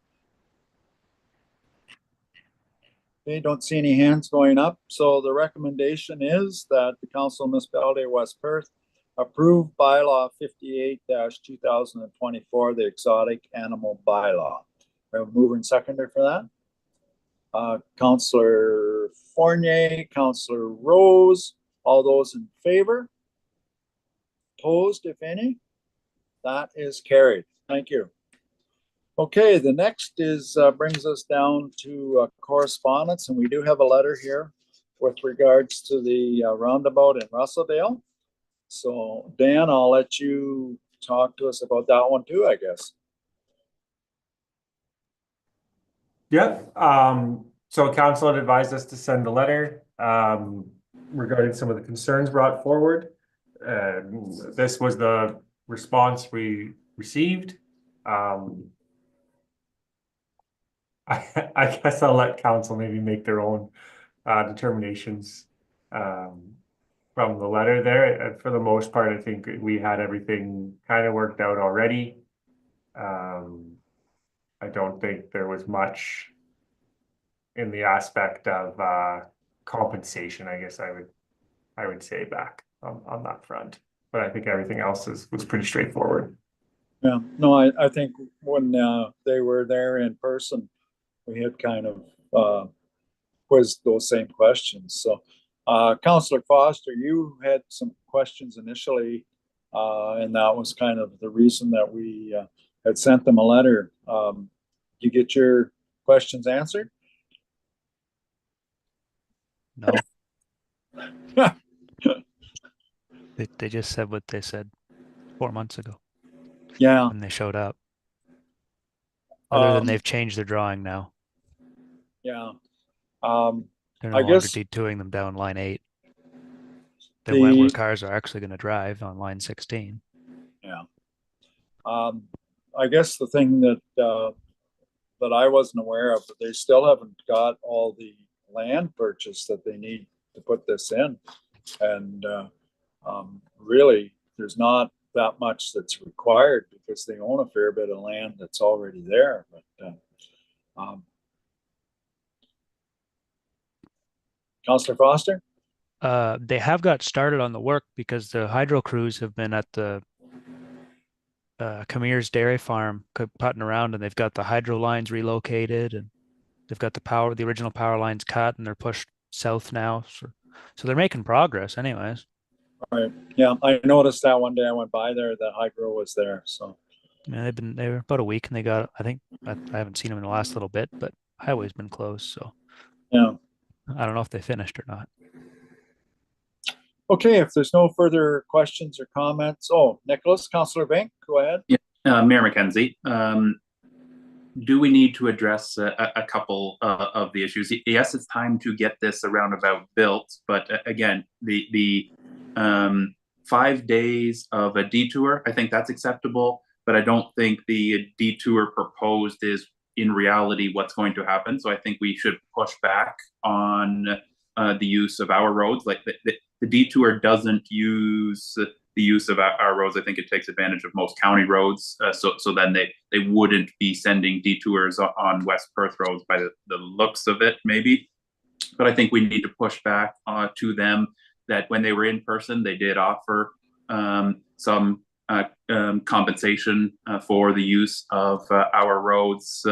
Okay, don't see any hands going up. So the recommendation is that the Council of Municipality of West Perth approve bylaw 58-2024, the exotic animal bylaw. We have a mover and seconder for that. Councillor Fournier, Councillor Rose, all those in favor? Opposed, if any? That is carried. Thank you. Okay, the next is brings us down to correspondence, and we do have a letter here with regards to the roundabout in Russellville. So Dan, I'll let you talk to us about that one too, I guess. Yeah, so council had advised us to send a letter regarding some of the concerns brought forward. This was the response we received. I guess I'll let council maybe make their own determinations from the letter there. For the most part, I think we had everything kind of worked out already. I don't think there was much in the aspect of compensation, I guess I would say back on that front. But I think everything else was pretty straightforward. Yeah, no, I think when they were there in person, we had kind of quizzed those same questions. So Councillor Foster, you had some questions initially, and that was kind of the reason that we had sent them a letter. You get your questions answered? No. They just said what they said 4 months ago Yeah. when they showed up. Other than they've changed their drawing now. Yeah. They're no I longer guess D2ing them down line 8. They went where cars are actually going to drive on line 16. Yeah. I guess the thing that that I wasn't aware of, but they still haven't got all the land purchase that they need to put this in. And really, there's not that much that's required because they own a fair bit of land that's already there. But Councillor Foster? They have got started on the work because the hydro crews have been at the Camir's dairy farm putting around, and they've got the hydro lines relocated, and they've got the original power lines cut, and they're pushed south now. So they're making progress anyways. All right. Yeah, I noticed that one day I went by there, that hydro was there. So Yeah, they were about a week, and they got, I think, I haven't seen them in the last little bit, but highway's been closed, so yeah. I don't know if they finished or not. Okay, if there's no further questions or comments. Oh, Nicholas, Councillor Bink, go ahead. Yeah, Mayor McKenzie, do we need to address a couple of the issues? Yes, it's time to get this roundabout built, but again, the 5 days of a detour, I think that's acceptable, but I don't think the detour proposed is in reality what's going to happen. So I think we should push back on the use of our roads. Like the detour doesn't use the use of our roads. I think it takes advantage of most county roads. So then they wouldn't be sending detours on West Perth roads by the looks of it, maybe. But I think we need to push back to them that when they were in person, they did offer some compensation for the use of our roads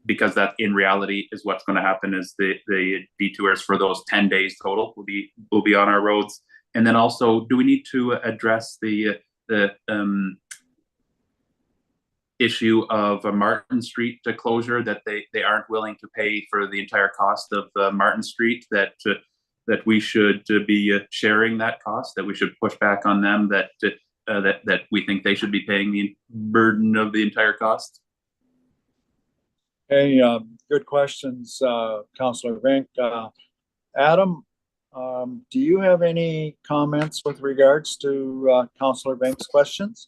because that in reality is what's going to happen is the detours for those 10 days total will be on our roads. And then also, do we need to address the issue of a Martin Street closure, that they aren't willing to pay for the entire cost of Martin Street, that we should be sharing that cost, that we should push back on them, that we think they should be paying the burden of the entire cost? Hey, good questions, Councillor Vink. Adam, do you have any comments with regards to Councillor Vink's questions?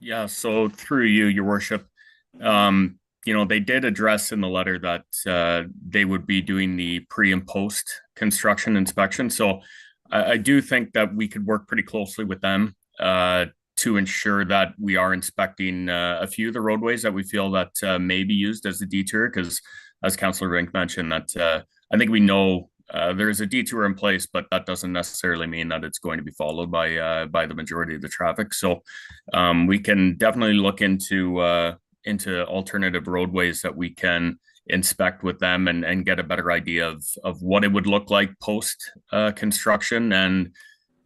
Yeah, so through you, your worship, they did address in the letter that they would be doing the pre and post construction inspection. So I do think that we could work pretty closely with them to ensure that we are inspecting a few of the roadways that we feel that may be used as a detour, because as Councillor Rink mentioned, that I think we know there's a detour in place, but that doesn't necessarily mean that it's going to be followed by the majority of the traffic. So we can definitely look into alternative roadways that we can inspect with them and get a better idea of what it would look like post construction, and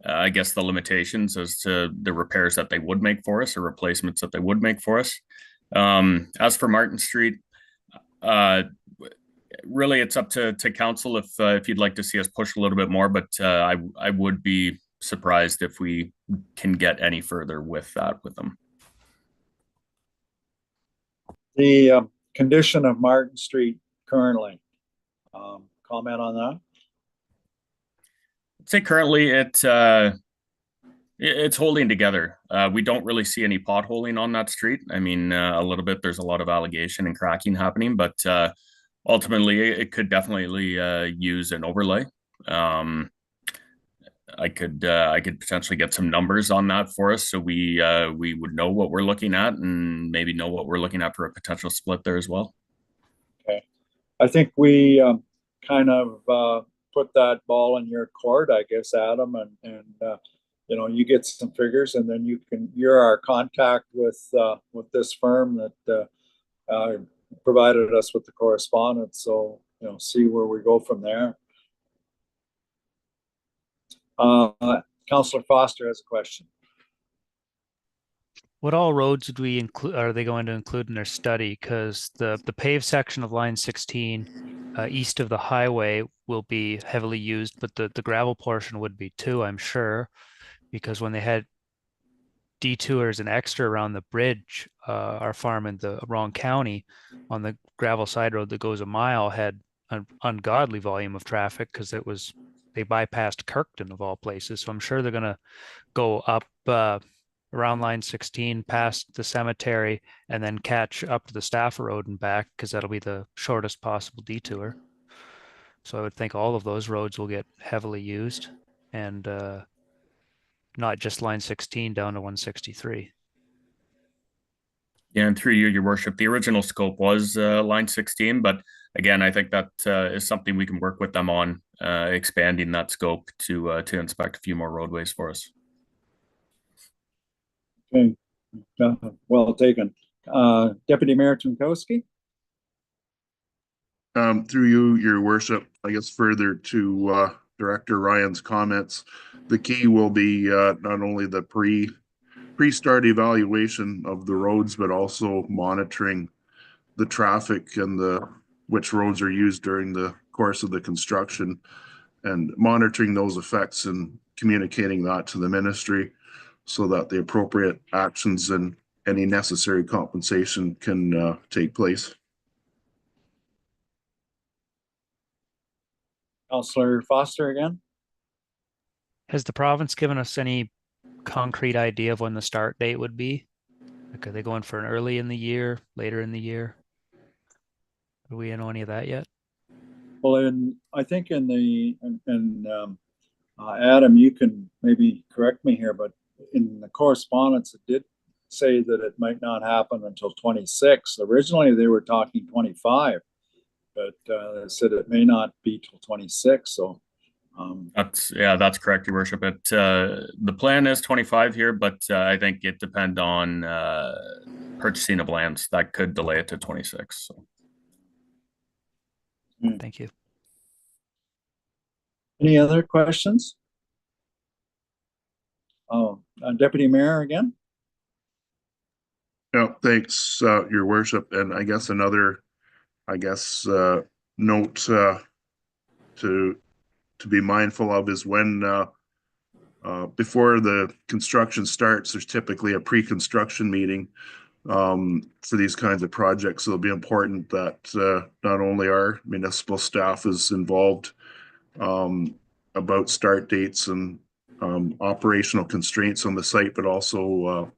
I guess the limitations as to the repairs that they would make for us or replacements that they would make for us. As for Martin Street, really it's up to council if you'd like to see us push a little bit more, but I would be surprised if we can get any further with that with them. The condition of Martin Street currently, comment on that? I'd say currently it's holding together. We don't really see any potholing on that street. I mean, a little bit, there's a lot of allegation and cracking happening, but ultimately it could definitely use an overlay. I could potentially get some numbers on that for us, so we would know what we're looking at and maybe know what we're looking at for a potential split there as well. Okay, I think we kind of put that ball in your court, I guess, Adam, and you get some figures, and then you're our contact with this firm that provided us with the correspondence. So see where we go from there. Councillor Foster has a question. What all roads would we include? Are they going to include in their study? Because the paved section of line 16 east of the highway will be heavily used, but the gravel portion would be too, I'm sure, because when they had detours and extra around the bridge, our farm in the wrong county on the gravel side road that goes a mile had an ungodly volume of traffic because they bypassed Kirkton of all places. So I'm sure they're going to go up around line 16 past the cemetery and then catch up to the Stafford Road and back, because that'll be the shortest possible detour. So I would think all of those roads will get heavily used, and not just line 16 down to 163. Yeah, and through you, your worship, the original scope was line 16, but again, I think that is something we can work with them on, expanding that scope to inspect a few more roadways for us. Okay, well taken. Deputy Mayor Tomkowski. Through you, your worship, I guess further to Director Ryan's comments, the key will be not only the pre-start evaluation of the roads, but also monitoring the traffic and which roads are used during the course of the construction, and monitoring those effects and communicating that to the ministry so that the appropriate actions and any necessary compensation can take place. Councillor Foster again. Has the province given us any concrete idea of when the start date would be? Like, are they going for an early in the year, later in the year? Do we know any of that yet? Well, I think Adam, you can maybe correct me here, but in the correspondence, it did say that it might not happen until 26. Originally, they were talking 25, but they said it may not be till 26. So That's correct, Your Worship. The plan is 25 here, but I think it depends on purchasing of lands that could delay it to 26. So. Thank you. Any other questions? Deputy Mayor again. Yeah, thanks, Your Worship. And I guess another, note to be mindful of is when before the construction starts, there's typically a pre-construction meeting for these kinds of projects. So it'll be important that not only our municipal staff is involved about start dates and operational constraints on the site, but also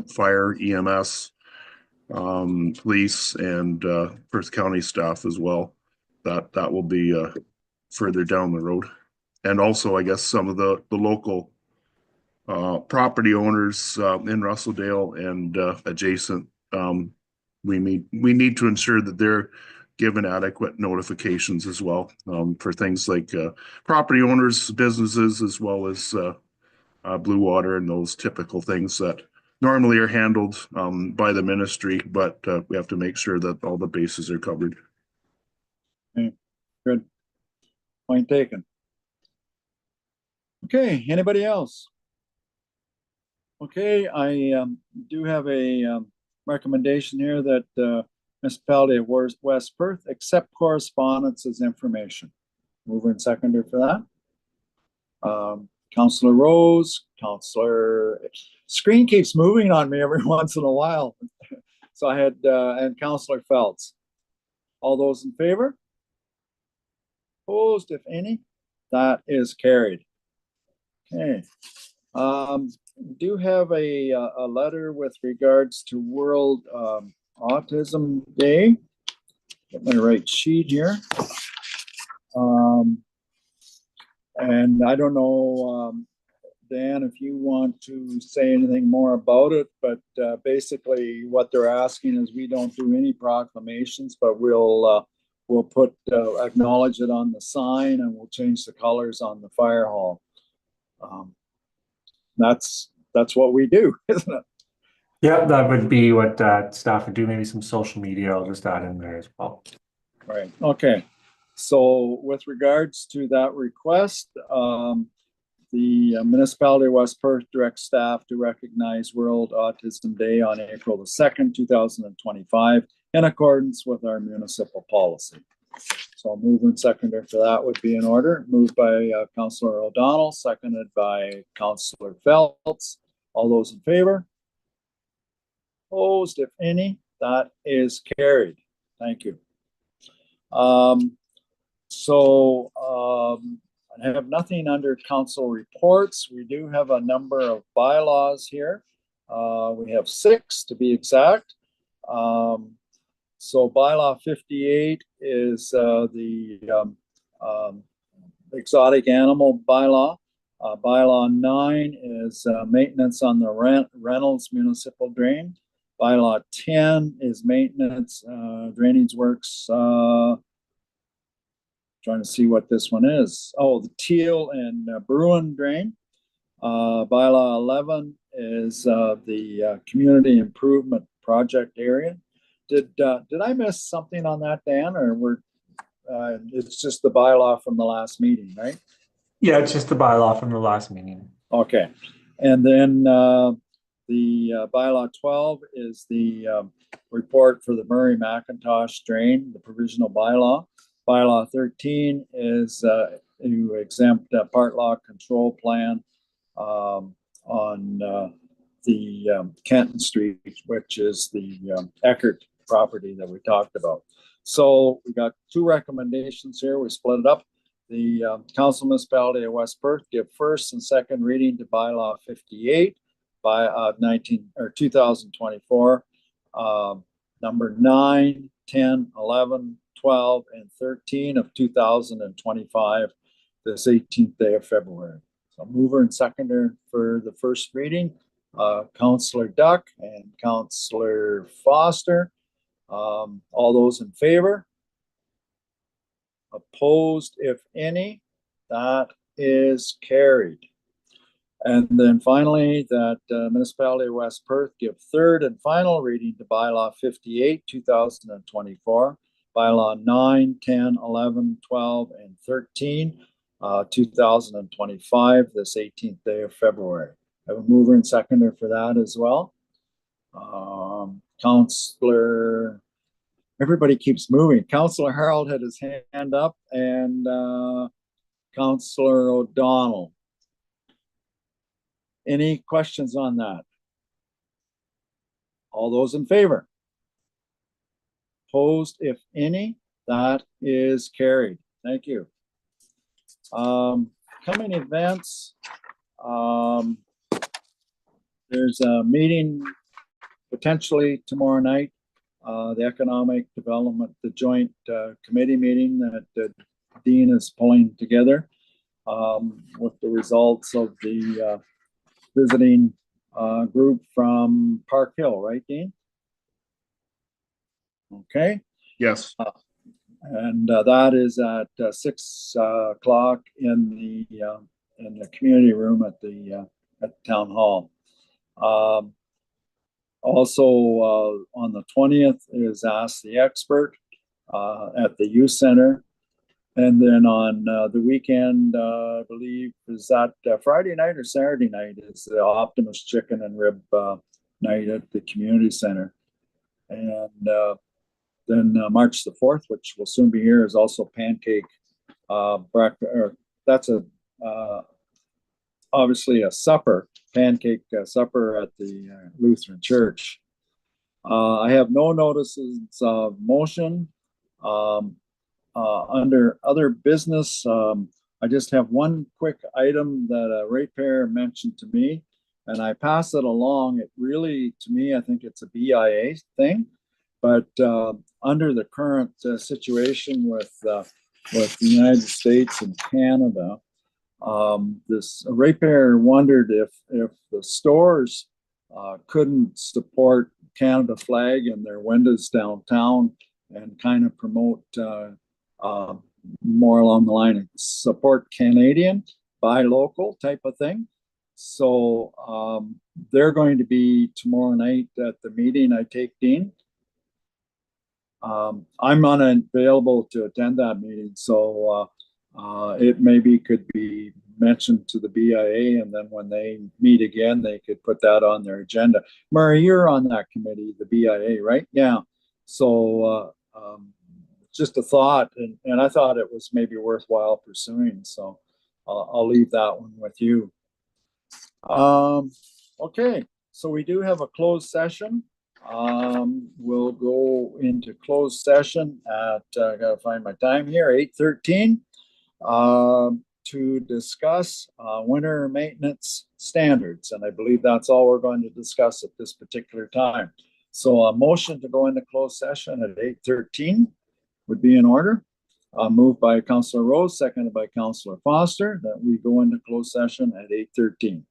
fire, EMS, police, and Perth County staff as well. That will be further down the road. And also, I guess, some of the local property owners in Russellville and adjacent, we need to ensure that they're given adequate notifications as well for things like property owners, businesses, as well as Blue Water and those typical things that normally are handled by the ministry, but we have to make sure that all the bases are covered. Okay, good. Point taken. Okay, anybody else? Okay, I do have a recommendation here that Municipality of West Perth accept correspondence as information. Mover and seconder for that. Councillor Rose, screen keeps moving on me every once in a while. So I had, and Councillor Phelps. All those in favor? Opposed, if any? That is carried. Okay. We do have a letter with regards to World Autism Day. Get my right sheet here. And I don't know, Dan, if you want to say anything more about it, but basically what they're asking is we don't do any proclamations, but we'll put acknowledge it on the sign, and we'll change the colors on the fire hall. That's what we do, isn't it? Yeah, that would be what staff would do. Maybe some social media, I'll just add in there as well. Right, okay. So with regards to that request, the Municipality of West Perth directs staff to recognize World Autism Day on April the 2nd, 2025, in accordance with our municipal policy. So mover and seconder for that would be in order. Moved by Councillor O'Donnell, seconded by Councillor Phelps. All those in favor? Opposed, if any? That is carried. Thank you. I have nothing under council reports. We do have a number of bylaws here. We have 6 to be exact. So bylaw 58 is the exotic animal bylaw. Bylaw 9 is maintenance on the Reynolds Municipal Drain. Bylaw 10 is maintenance drainage works. Trying to see what this one is. Oh, the Teal and Bruin Drain. Bylaw 11 is the community improvement project area. Did I miss something on that, Dan, or it's just the bylaw from the last meeting, right? Yeah, it's just the bylaw from the last meeting. Okay, and then the bylaw 12 is the report for the Murray McIntosh Drain, the provisional bylaw. Bylaw 13 is to exempt part law control plan on the Kenton Street, which is the Eckert property that we talked about. So we got 2 recommendations here. We split it up. The Council Municipality of West Perth give first and second reading to bylaw 58 by 2024. Number 9, 10, 11, 12, and 13 of 2025, this 18th day of February. So mover and seconder for the first reading, Councillor Duck and Councillor Foster. All those in favor? Opposed, if any? That is carried. And then finally, that Municipality of West Perth give third and final reading to bylaw 58, 2024, bylaw 9, 10, 11, 12, and 13, 2025, this 18th day of February. I have a mover and seconder for that as well. Councillor, everybody keeps moving. Councillor Harold had his hand up, and Councillor O'Donnell. Any questions on that? All those in favor? Opposed, if any? That is carried. Thank you. Coming events. There's a meeting potentially tomorrow night. The Economic Development, the joint committee meeting that Dean is pulling together with the results of the visiting group from Park Hill, right, Dean? Okay. Yes. And that is at 6 o'clock in the community room at the town hall. Also on the 20th is Ask the Expert at the youth center. And then on the weekend, I believe, is that Friday night or Saturday night is the Optimus Chicken and Rib night at the community center. And then March the 4th, which will soon be here, is also pancake breakfast. That's obviously a supper, pancake supper at the Lutheran Church. I have no notices of motion. Under other business, I just have one quick item that a ratepayer mentioned to me, and I pass it along. It really, to me, I think it's a BIA thing, but under the current situation with the United States and Canada, this ratepayer wondered if the stores couldn't support Canada Flag in their windows downtown and kind of promote more along the line of support Canadian, buy local type of thing. So they're going to be tomorrow night at the meeting, I take, Dean. I'm unavailable to attend that meeting, so it maybe could be mentioned to the BIA, and then when they meet again, they could put that on their agenda. Murray, you're on that committee, the BIA, right? Yeah. So just a thought, and I thought it was maybe worthwhile pursuing, so I'll leave that one with you. Okay, so we do have a closed session. We'll go into closed session at, I gotta find my time here, 8:13, to discuss winter maintenance standards. And I believe that's all we're going to discuss at this particular time. So a motion to go into closed session at 8:13 would be in order. Moved by Councillor Rose, seconded by Councillor Foster, that we go into closed session at 8:13.